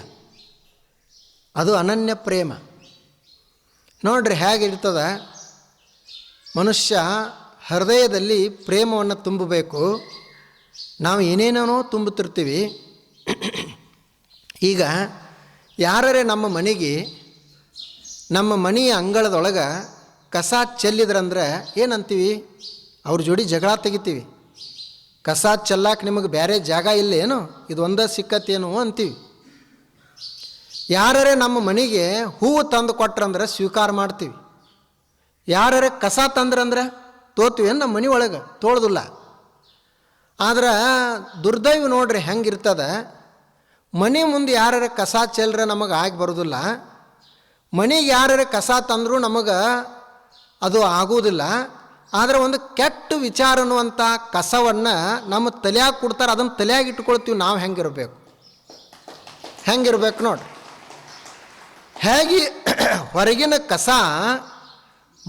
ಅದು ಅನನ್ಯ ಪ್ರೇಮ. ನೋಡ್ರಿ ಹೇಗಿರ್ತದ. ಮನುಷ್ಯ ಹೃದಯದಲ್ಲಿ ಪ್ರೇಮವನ್ನು ತುಂಬಬೇಕು. ನಾವು ಏನೇನೋ ತುಂಬುತ್ತಿರ್ತೀವಿ. ಈಗ ಯಾರೇ ನಮ್ಮ ಮನೆಯ ಅಂಗಳದೊಳಗೆ ಕಸ ಚೆಲ್ಲಿದ್ರಂದ್ರೆ ಏನಂತೀವಿ? ಅವ್ರ ಜೋಡಿ ಜಗಳ ತೆಗಿತೀವಿ. ಕಸ ಚೆಲ್ಲಕ್ಕೆ ನಿಮಗೆ ಬೇರೆ ಜಾಗ ಇಲ್ಲೇನು, ಇದು ಒಂದೇ ಸಿಕ್ಕತ್ತೇನು ಅಂತೀವಿ. ಯಾರೇ ನಮ್ಮ ಮನೆಗೆ ಹೂವು ತಂದು ಕೊಟ್ರಂದ್ರೆ ಸ್ವೀಕಾರ ಮಾಡ್ತೀವಿ. ಯಾರೇ ಕಸ ತಂದ್ರಂದ್ರೆ ತೋತೀವಿ. ನಮ್ಮ ಮನೆ ಒಳಗೆ ತೋಳ್ದಿಲ್ಲ. ಆದ್ರೆ ದುರ್ದೈವ ನೋಡ್ರಿ ಹೆಂಗಿರ್ತದ. ಮನೆ ಮುಂದೆ ಯಾರೇ ಕಸ ಚೆಲ್ಲರೆ ನಮಗೆ ಆಗಿ ಬರೋದಿಲ್ಲ. ಮನೆಗೆ ಯಾರೇ ಕಸ ತಂದರೂ ನಮಗೆ ಅದು ಆಗುವುದಿಲ್ಲ. ಆದರೆ ಒಂದು ಕೆಟ್ಟ ವಿಚಾರ ಅನ್ನುವಂಥ ಕಸವನ್ನು ನಮ್ಮ ತಲೆಯಾಗಿ ಕೊಡ್ತಾರೆ, ಅದನ್ನು ತಲೆಯಾಗಿ ಇಟ್ಕೊಳ್ತೀವಿ. ನಾವು ಹೆಂಗಿರ್ಬೇಕು ನೋಡ್ರಿ. ಹೇಗೆ ಹೊರಗಿನ ಕಸ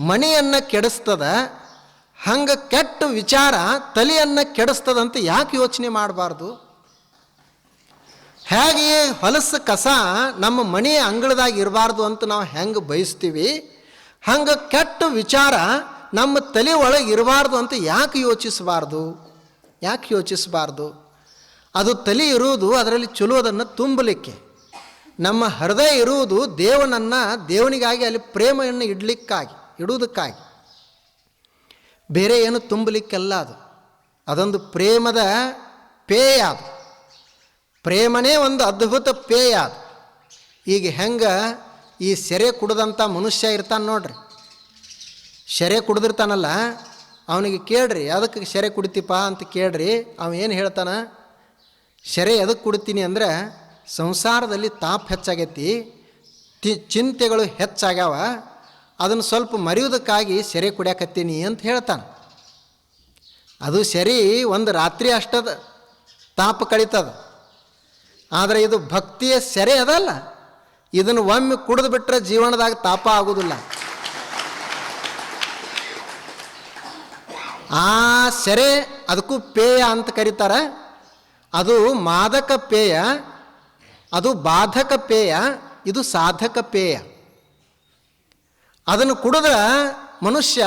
ಮನೆಯನ್ನು ಕೆಡಿಸ್ತದ, ಹಂಗೆ ಕೆಟ್ಟ ವಿಚಾರ ತಲೆಯನ್ನು ಕೆಡಿಸ್ತದಂತ ಯಾಕೆ ಯೋಚನೆ ಮಾಡಬಾರ್ದು? ಹೇಗೆ ಹೊಲಸು ಕಸ ನಮ್ಮ ಮನೆಯ ಅಂಗಳದಾಗ ಇರಬಾರ್ದು ಅಂತ ನಾವು ಹೆಂಗೆ ಬಯಸ್ತೀವಿ, ಹಂಗೆ ಕೆಟ್ಟ ವಿಚಾರ ನಮ್ಮ ತಲೆ ಒಳಗೆ ಇರಬಾರ್ದು ಅಂತ ಯಾಕೆ ಯೋಚಿಸಬಾರ್ದು? ಅದು ತಲೆ ಇರುವುದು ಅದರಲ್ಲಿ ಚಲೋದನ್ನು ತುಂಬಲಿಕ್ಕೆ. ನಮ್ಮ ಹೃದಯ ಇರುವುದು ದೇವನಿಗಾಗಿ ಅಲ್ಲಿ ಪ್ರೇಮವನ್ನು ಇಡುವುದಕ್ಕಾಗಿ, ಬೇರೆ ಏನು ತುಂಬಲಿಕ್ಕೆಲ್ಲ. ಅದೊಂದು ಪ್ರೇಮದ ಪೇಯ. ಅದು ಪ್ರೇಮನೇ ಒಂದು ಅದ್ಭುತ ಪೇಯ. ಅದು ಈಗ ಹೆಂಗೆ ಈ ಸೆರೆ ಕುಡ್ದಂಥ ಮನುಷ್ಯ ಇರ್ತಾನೆ ನೋಡ್ರಿ. ಸೆರೆ ಕುಡ್ದಿರ್ತಾನಲ್ಲ, ಅವನಿಗೆ ಕೇಳ್ರಿ ಅದಕ್ಕೆ ಸೆರೆ ಕುಡಿತೀಪ ಅಂತ ಕೇಳ್ರಿ. ಏನು ಹೇಳ್ತಾನೆ? ಸೆರೆ ಎದಕ್ಕೆ ಕುಡಿತೀನಿ ಅಂದರೆ ಸಂಸಾರದಲ್ಲಿ ತಾಪ ಹೆಚ್ಚಾಗೈತಿ, ಚಿಂತೆಗಳು ಹೆಚ್ಚಾಗ್ಯಾವ, ಅದನ್ನು ಸ್ವಲ್ಪ ಮರೆಯೋದಕ್ಕಾಗಿ ಸೆರೆ ಕುಡಿಯಾಕತ್ತೀನಿ ಅಂತ ಹೇಳ್ತಾನೆ. ಅದು ಸರಿ, ಒಂದು ರಾತ್ರಿ ಅಷ್ಟದ ತಾಪ ಕಳೀತದ. ಆದರೆ ಇದು ಭಕ್ತಿಯ ಸೆರೆ ಅದಲ್ಲ. ಇದನ್ನು ಒಮ್ಮೆ ಕುಡಿದು ಬಿಟ್ಟರೆ ಜೀವನದಾಗ ತಾಪ ಆಗೋದಿಲ್ಲ. ಆ ಸೆರೆ ಅದಕ್ಕೂ ಪೇಯ ಅಂತ ಕರೀತಾರೆ. ಅದು ಮಾದಕ ಪೇಯ, ಅದು ಬಾಧಕ ಪೇಯ, ಇದು ಸಾಧಕ ಪೇಯ. ಅದನ್ನು ಕುಡಿದ್ರೆ ಮನುಷ್ಯ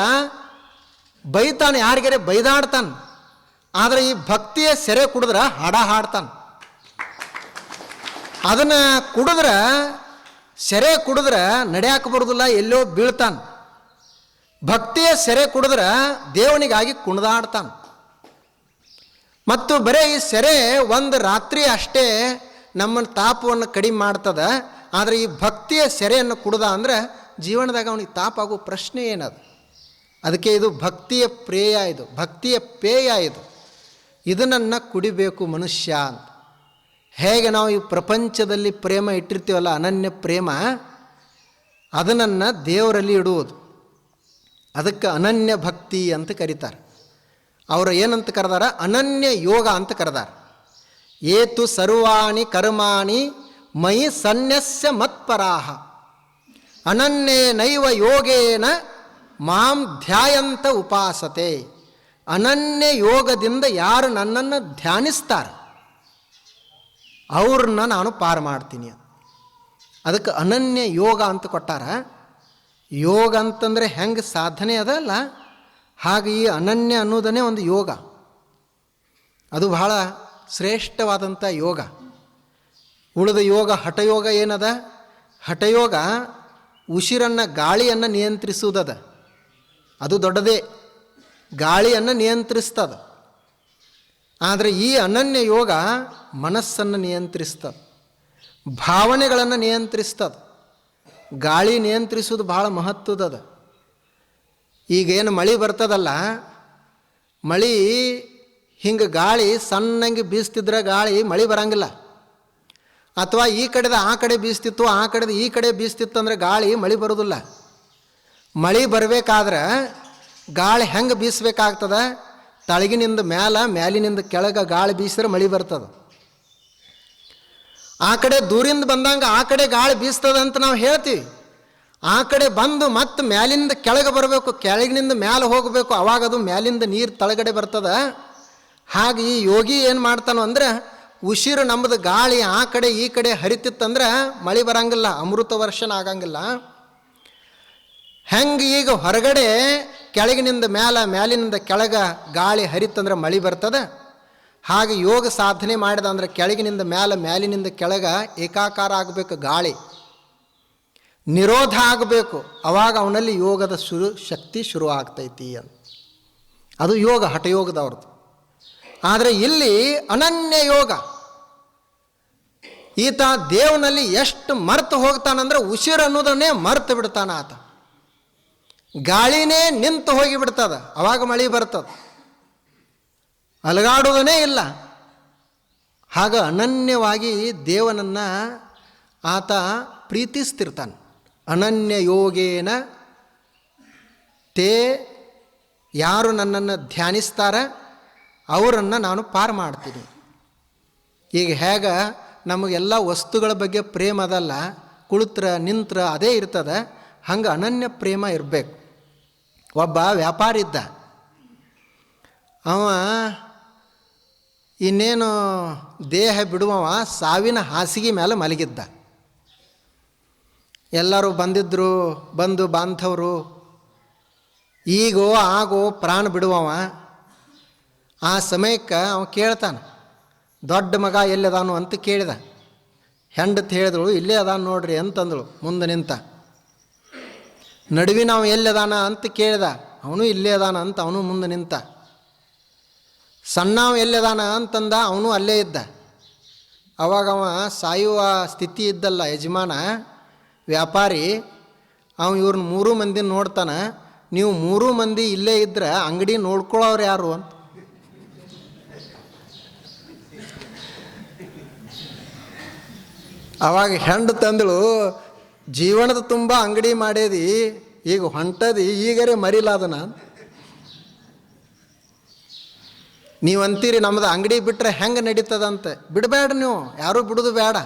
ಬೈತಾನೆ, ಯಾರಿಗಾರೆ ಬೈದಾಡ್ತಾನೆ. ಆದರೆ ಈ ಭಕ್ತಿಯ ಸೆರೆ ಕುಡಿದ್ರೆ ಹಾಡ ಹಾಡ್ತಾನೆ. ಅದನ್ನು ಕುಡಿದ್ರೆ, ಸೆರೆ ಕುಡಿದ್ರೆ ನಡೆಯಕ್ಕೆ ಬರೋದಿಲ್ಲ, ಎಲ್ಲೋ ಬೀಳ್ತಾನೆ. ಭಕ್ತಿಯ ಸೆರೆ ಕುಡಿದ್ರೆ ದೇವನಿಗಾಗಿ ಕುಣಿದಾಡ್ತಾನೆ. ಮತ್ತು ಬರೀ ಈ ಸೆರೆ ಒಂದು ರಾತ್ರಿ ಅಷ್ಟೇ ನಮ್ಮ ತಾಪವನ್ನು ಕಡಿಮೆ ಮಾಡ್ತದೆ. ಆದರೆ ಈ ಭಕ್ತಿಯ ಸೆರೆಯನ್ನು ಕುಡ್ದ ಅಂದರೆ ಜೀವನದಾಗ ಅವನಿಗೆ ತಾಪ ಆಗೋ ಪ್ರಶ್ನೆ ಏನದು? ಅದಕ್ಕೆ ಇದು ಭಕ್ತಿಯ ಪ್ರೇಯ, ಇದು ಭಕ್ತಿಯ ಪೇಯ. ಇದನ್ನು ಕುಡಿಬೇಕು ಮನುಷ್ಯ ಅಂತ. ಹೇಗೆ ನಾವು ಈ ಪ್ರಪಂಚದಲ್ಲಿ ಪ್ರೇಮ ಇಟ್ಟಿರ್ತೀವಲ್ಲ, ಅನನ್ಯ ಪ್ರೇಮ, ಅದನ್ನು ದೇವರಲ್ಲಿ ಇಡುವುದು. ಅದಕ್ಕೆ ಅನನ್ಯ ಭಕ್ತಿ ಅಂತ ಕರೀತಾರೆ. ಅವರು ಏನಂತ ಕರೆದಾರ? ಅನನ್ಯ ಯೋಗ ಅಂತ ಕರೆದಾರ. ಏತು ಸರ್ವಾಣಿ ಕರ್ಮಾಣಿ ಮಯಿ ಸನ್ಯಸ್ಯ ಮತ್ಪರಾಹ ಅನನ್ಯೇನೈವ ಯೋಗೇನ ಮಾಂ ಧ್ಯಾಯಂತ ಉಪಾಸತೆ. ಅನನ್ಯ ಯೋಗದಿಂದ ಯಾರು ನನ್ನನ್ನು ಧ್ಯಾನಿಸ್ತಾರೆ ಅವ್ರನ್ನ ನಾನು ಪಾರು ಮಾಡ್ತೀನಿ. ಅದಕ್ಕೆ ಅನನ್ಯ ಯೋಗ ಅಂತ ಕೊಟ್ಟಾರ. ಯೋಗ ಅಂತಂದರೆ ಹೆಂಗೆ ಸಾಧನೆ ಅದಲ್ಲ, ಹಾಗೆ ಈ ಅನನ್ಯ ಅನ್ನೋದನ್ನೇ ಒಂದು ಯೋಗ. ಅದು ಬಹಳ ಶ್ರೇಷ್ಠವಾದಂಥ ಯೋಗ. ಉಳಿದ ಯೋಗ ಹಠಯೋಗ ಏನದ? ಹಠಯೋಗ ಉಸಿರನ್ನು, ಗಾಳಿಯನ್ನು ನಿಯಂತ್ರಿಸುವುದದ. ಅದು ದೊಡ್ಡದೇ, ಗಾಳಿಯನ್ನು ನಿಯಂತ್ರಿಸ್ತದ. ಆದರೆ ಈ ಅನನ್ಯ ಯೋಗ ಮನಸ್ಸನ್ನು ನಿಯಂತ್ರಿಸ್ತದೆ, ಭಾವನೆಗಳನ್ನು ನಿಯಂತ್ರಿಸ್ತದೆ. ಗಾಳಿ ನಿಯಂತ್ರಿಸೋದು ಭಾಳ ಮಹತ್ವದದ. ಈಗೇನು ಮಳೆ ಬರ್ತದಲ್ಲ, ಮಳೆ ಹಿಂಗೆ ಗಾಳಿ ಸಣ್ಣಂಗೆ ಬೀಸ್ತಿದ್ರೆ ಗಾಳಿ ಮಳೆ ಬರಂಗಿಲ್ಲ. ಅಥವಾ ಈ ಕಡೆದ ಆ ಕಡೆ ಬೀಸ್ತಿತ್ತು, ಆ ಕಡೆದ ಈ ಕಡೆ ಬೀಸ್ತಿತ್ತು ಅಂದರೆ ಗಾಳಿ ಮಳೆ ಬರೋದಿಲ್ಲ. ಮಳೆ ಬರಬೇಕಾದ್ರೆ ಗಾಳಿ ಹೆಂಗೆ ಬೀಸಬೇಕಾಗ್ತದೆ? ತಳಗಿನಿಂದ ಮ್ಯಾಲ, ಮ್ಯಾಲಿನಿಂದ ಕೆಳಗೆ ಗಾಳಿ ಬೀಸಿದ್ರೆ ಮಳೆ ಬರ್ತದೆ. ಆ ಕಡೆ ದೂರಿಂದ ಬಂದಂಗೆ ಆ ಕಡೆ ಗಾಳಿ ಬೀಸ್ತದೆ ಅಂತ ನಾವು ಹೇಳ್ತೀವಿ. ಆ ಕಡೆ ಬಂದು ಮತ್ತೆ ಮ್ಯಾಲಿಂದ ಕೆಳಗೆ ಬರಬೇಕು, ಕೆಳಗಿನಿಂದ ಮ್ಯಾಲೆ ಹೋಗಬೇಕು, ಅವಾಗ ಅದು ಮ್ಯಾಲಿಂದ ನೀರು ತಳಗಡೆ ಬರ್ತದೆ. ಹಾಗೆ ಈ ಯೋಗಿ ಏನು ಮಾಡ್ತಾನೋ ಅಂದರೆ, ಉಸಿರು ನಮ್ಮದು ಗಾಳಿ ಆ ಕಡೆ ಈ ಕಡೆ ಹರಿತಿತ್ತಂದ್ರೆ ಮಳೆ ಬರಂಗಿಲ್ಲ, ಅಮೃತ ವರ್ಷನ ಆಗಂಗಿಲ್ಲ. ಹೆಂಗೆ ಈಗ ಹೊರಗಡೆ ಕೆಳಗಿನಿಂದ ಮ್ಯಾಲ, ಮ್ಯಾಲಿನಿಂದ ಕೆಳಗೆ ಗಾಳಿ ಹರಿತಂದ್ರೆ ಮಳೆ ಬರ್ತದೆ, ಹಾಗೆ ಯೋಗ ಸಾಧನೆ ಮಾಡಿದ ಅಂದರೆ ಕೆಳಗಿನಿಂದ ಮ್ಯಾಲ, ಮ್ಯಾಲಿನಿಂದ ಕೆಳಗೆ ಏಕಾಕಾರ ಆಗಬೇಕು, ಗಾಳಿ ನಿರೋಧ ಆಗಬೇಕು. ಅವಾಗ ಅವನಲ್ಲಿ ಯೋಗದ ಶಕ್ತಿ ಶುರು ಆಗ್ತೈತಿ ಅಂತ. ಅದು ಯೋಗ, ಹಠಯೋಗದವ್ರದ್ದು. ಆದರೆ ಇಲ್ಲಿ ಅನನ್ಯ ಯೋಗ. ಈತ ದೇವನಲ್ಲಿ ಎಷ್ಟು ಮರ್ತು ಹೋಗ್ತಾನಂದ್ರೆ ಉಸಿರು ಅನ್ನೋದನ್ನೇ ಮರ್ತು ಬಿಡ್ತಾನ ಆತ. ಗಾಳಿನೇ ನಿಂತು ಹೋಗಿ ಬಿಡ್ತದ, ಅವಾಗ ಮಳೆ ಬರ್ತದೆ, ಅಲಗಾಡೋದನ್ನೇ ಇಲ್ಲ. ಆಗ ಅನನ್ಯವಾಗಿ ದೇವನನ್ನು ಆತ ಪ್ರೀತಿಸ್ತಿರ್ತಾನೆ. ಅನನ್ಯ ಯೋಗೇನ ತೇ, ಯಾರು ನನ್ನನ್ನು ಧ್ಯಾನಿಸ್ತಾರೆ ಅವರನ್ನು ನಾನು ಪಾರು ಮಾಡ್ತೀನಿ. ಈಗ ಹೇಗೆ ನಮಗೆಲ್ಲ ವಸ್ತುಗಳ ಬಗ್ಗೆ ಪ್ರೇಮ ಅದಲ್ಲ, ಕುಳಿತ್ರ ನಿಂತ್ರ ಅದೇ ಇರ್ತದೆ, ಹಂಗೆ ಅನನ್ಯ ಪ್ರೇಮ ಇರಬೇಕು. ಒಬ್ಬ ವ್ಯಾಪಾರಿ ಇದ್ದ. ಅವ ಇನ್ನೇನು ದೇಹ ಬಿಡುವವ ಸಾವಿನ ಹಾಸಿಗೆ ಮೇಲೆ ಮಲಗಿದ್ದ. ಎಲ್ಲರೂ ಬಂದಿದ್ದರು, ಬಂದು ಬಾಂಧವರು, ಈಗೋ ಆಗೋ ಪ್ರಾಣ ಬಿಡುವವ. ಆ ಸಮಯಕ್ಕೆ ಅವ ಕೇಳ್ತಾನೆ, ದೊಡ್ಡ ಮಗ ಎಲ್ಲಿದಾನು ಅಂತ ಕೇಳಿದ. ಹೆಂಡತಿ ಹೇಳಿದಳು, ಇಲ್ಲೇ ಅದಾನ ನೋಡ್ರಿ ಅಂತಂದಳು ಮುಂದೆ ನಿಂತ. ನಡುವಿನ ಅವ ಎಲ್ಲಿದಾನ ಅಂತ ಕೇಳಿದ, ಅವನು ಇಲ್ಲೇ ಅದಾನ ಅಂತ ಅವನು ಮುಂದೆ ನಿಂತ. ಸಣ್ಣವ ಎಲ್ಲಿದಾನ ಅಂತಂದ, ಅವನು ಅಲ್ಲೇ ಇದ್ದ. ಅವಾಗ ಅವ ಸಾಯುವ ಸ್ಥಿತಿ ಇದ್ದಲ್ಲ ಯಜಮಾನ, ವ್ಯಾಪಾರಿ, ಅವ ಇವ್ರನ್ನ 3 ಮಂದಿ ನೋಡ್ತಾನೆ. ನೀವು 3 ಮಂದಿ ಇಲ್ಲೇ ಇದ್ರೆ ಅಂಗಡಿ ನೋಡ್ಕೊಳ್ಳೋರು ಯಾರು ಅಂತ. ಅವಾಗ ಹೆಂಡು ತಂದಳು, ಜೀವನದ ತುಂಬ ಅಂಗಡಿ ಮಾಡೇದಿ, ಈಗ ಹೊಂಟದಿ, ಈಗರೇ ಮರಿಲಾದನ. ನೀವಂತೀರಿ ನಮ್ಮದು ಅಂಗಡಿ ಬಿಟ್ಟರೆ ಹೆಂಗೆ ನಡೀತದಂತೆ. ಬಿಡಬೇಡ, ನೀವು ಯಾರೂ ಬಿಡೋದು ಬೇಡ.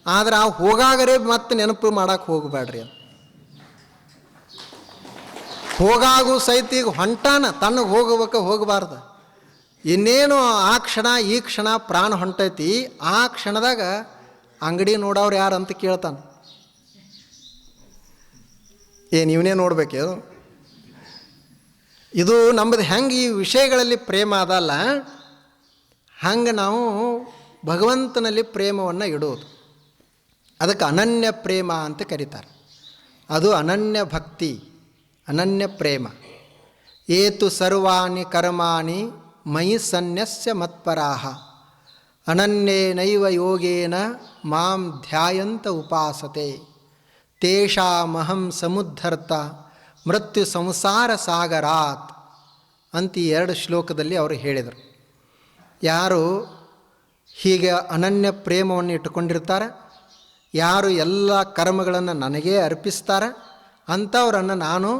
ಆದ್ರೆ ಆ ಹೋಗಾಗರೇ ಮತ್ತೆ ನೆನಪು ಮಾಡಕ್ಕೆ ಹೋಗಬೇಡ್ರಿ ಅಂತ. ಹೋಗಾಗೂ ಸಹಿತ ಈಗ ಹೊಂಟಾನ, ತನಗೆ ಹೋಗಬೇಕು ಹೋಗಬಾರ್ದು. ಇನ್ನೇನು ಆ ಕ್ಷಣ ಈ ಕ್ಷಣ ಪ್ರಾಣ ಹೊಂಟೈತಿ, ಆ ಕ್ಷಣದಾಗ ಅಂಗಡಿ ನೋಡೋರು ಯಾರು ಅಂತ ಕೇಳ್ತಾನೆ. ಇವನೇ ನೋಡ್ಬೇಕು. ಇದು ನಮ್ಮದು ಹೆಂಗೆ ಈ ವಿಷಯಗಳಲ್ಲಿ ಪ್ರೇಮ ಅದಲ್ಲ, ಹಂಗೆ ನಾವು ಭಗವಂತನಲ್ಲಿ ಪ್ರೇಮವನ್ನು ಇಡೋದು. ಅದಕ್ಕೆ ಅನನ್ಯ ಪ್ರೇಮ ಅಂತ ಕರೀತಾರೆ. ಅದು ಅನನ್ಯ ಭಕ್ತಿ, ಅನನ್ಯ ಪ್ರೇಮ. ಏತು ಸರ್ವಾಣಿ ಕರ್ಮಾಣಿ ಮಯಿ ಸನ್ಯಸ್ಯ ಮತ್ಪರಾಹ ಅನನ್ಯೇನೈವ ಯೋಗೇನ ಮಾಂ ಧ್ಯಾಯಂತ ಉಪಾಸತೆ ತೇಷಾಮಹಂ ಸಮುದ್ಧರ್ತ ಮೃತ್ಯು ಸಂಸಾರ ಸಾಗರಾತ್ ಅಂತ ಈ 2 ಶ್ಲೋಕದಲ್ಲಿ ಅವರು ಹೇಳಿದರು. ಯಾರು ಹೀಗೆ ಅನನ್ಯ ಪ್ರೇಮವನ್ನು ಇಟ್ಟುಕೊಂಡಿರ್ತಾರೆ, ಯಾರು ಎಲ್ಲ ಕರ್ಮಗಳನ್ನು ನನಗೇ ಅರ್ಪಿಸ್ತಾರೆ, ಅಂಥವರನ್ನು ನಾನು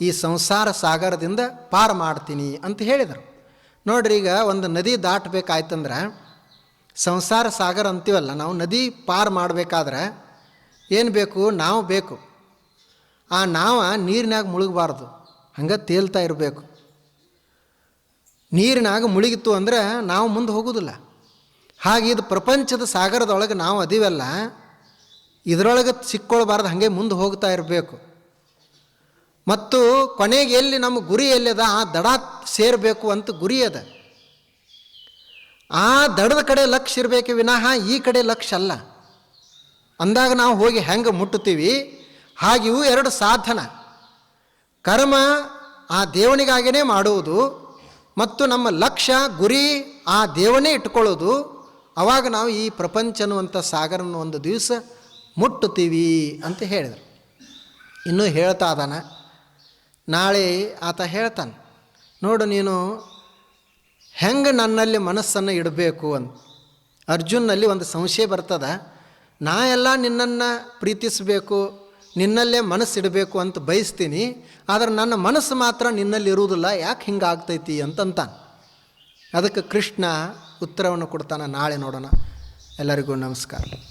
ಈ ಸಂಸಾರ ಸಾಗರದಿಂದ ಪಾರು ಮಾಡ್ತೀನಿ ಅಂತ ಹೇಳಿದರು. ನೋಡ್ರಿ, ಈಗ ಒಂದು ನದಿ ದಾಟಬೇಕಾಯ್ತಂದ್ರೆ ಸಂಸಾರ ಸಾಗರ ಅಂತೀವಲ್ಲ, ನಾವು ನದಿ ಪಾರು ಮಾಡಬೇಕಾದ್ರೆ ಏನು ಬೇಕು? ನಾವು ಬೇಕು. ಆ ನಾವ ನೀರಿನಾಗ ಮುಳುಗಬಾರ್ದು, ಹಂಗೆ ತೇಲ್ತಾ ಇರಬೇಕು. ನೀರಿನಾಗ ಮುಳುಗಿತು ಅಂದರೆ ನಾವು ಮುಂದೆ ಹೋಗೋದಿಲ್ಲ. ಹಾಗೆ ಇದು ಪ್ರಪಂಚದ ಸಾಗರದೊಳಗೆ ನಾವು ಅದೀವಲ್ಲ, ಇದರೊಳಗೆ ಸಿಕ್ಕೊಳ್ಬಾರ್ದು, ಹಾಗೆ ಮುಂದೆ ಹೋಗ್ತಾ ಇರಬೇಕು. ಮತ್ತು ಕೊನೆಗೆ ಎಲ್ಲಿ ನಮ್ಮ ಗುರಿ ಎಲ್ಲಿದ ಆ ದಡ ಸೇರಬೇಕು ಅಂತ ಗುರಿ ಅದ. ಆ ದಡದ ಕಡೆ ಲಕ್ಷ್ಯ ಇರಬೇಕು ವಿನಃ ಈ ಕಡೆ ಲಕ್ಷ್ಯ ಅಲ್ಲ. ಅಂದಾಗ ನಾವು ಹೋಗಿ ಹೆಂಗೆ ಮುಟ್ಟುತ್ತೀವಿ, ಹಾಗೆ ಇವು 2 ಸಾಧನ. ಕರ್ಮ ಆ ದೇವನಿಗಾಗೇ ಮಾಡುವುದು ಮತ್ತು ನಮ್ಮ ಲಕ್ಷ್ಯ ಗುರಿ ಆ ದೇವನೇ ಇಟ್ಕೊಳ್ಳೋದು. ಆವಾಗ ನಾವು ಈ ಪ್ರಪಂಚ ಅನ್ನುವಂಥ ಸಾಗರನ್ನು ಒಂದು ದಿವಸ ಮುಟ್ಟುತ್ತೀವಿ ಅಂತ ಹೇಳಿದರು. ಇನ್ನೂ ಹೇಳ್ತಾ ಇದ್ದಾನೆ. ನಾಳೆ ಆತ ಹೇಳ್ತಾನೆ, ನೋಡು ನೀನು ಹೆಂಗೆ ನನ್ನಲ್ಲಿ ಮನಸ್ಸನ್ನು ಇಡಬೇಕು ಅಂತ. ಅರ್ಜುನಲ್ಲಿ ಒಂದು ಸಂಶಯ ಬರ್ತದೆ, ನಾ ಎಲ್ಲ ನಿನ್ನನ್ನು ಪ್ರೀತಿಸಬೇಕು, ನಿನ್ನಲ್ಲೇ ಮನಸ್ಸಿಡಬೇಕು ಅಂತ ಬಯಸ್ತೀನಿ, ಆದರೆ ನನ್ನ ಮನಸ್ಸು ಮಾತ್ರ ನಿನ್ನಲ್ಲಿ ಇರುವುದಿಲ್ಲ, ಯಾಕೆ ಹಿಂಗಾಗ್ತೈತಿ ಅಂತಂತಾನೆ. ಅದಕ್ಕೆ ಕೃಷ್ಣ ಉತ್ತರವನ್ನು ಕೊಡ್ತಾನೆ. ನಾಳೆ ನೋಡೋಣ. ಎಲ್ಲರಿಗೂ ನಮಸ್ಕಾರ.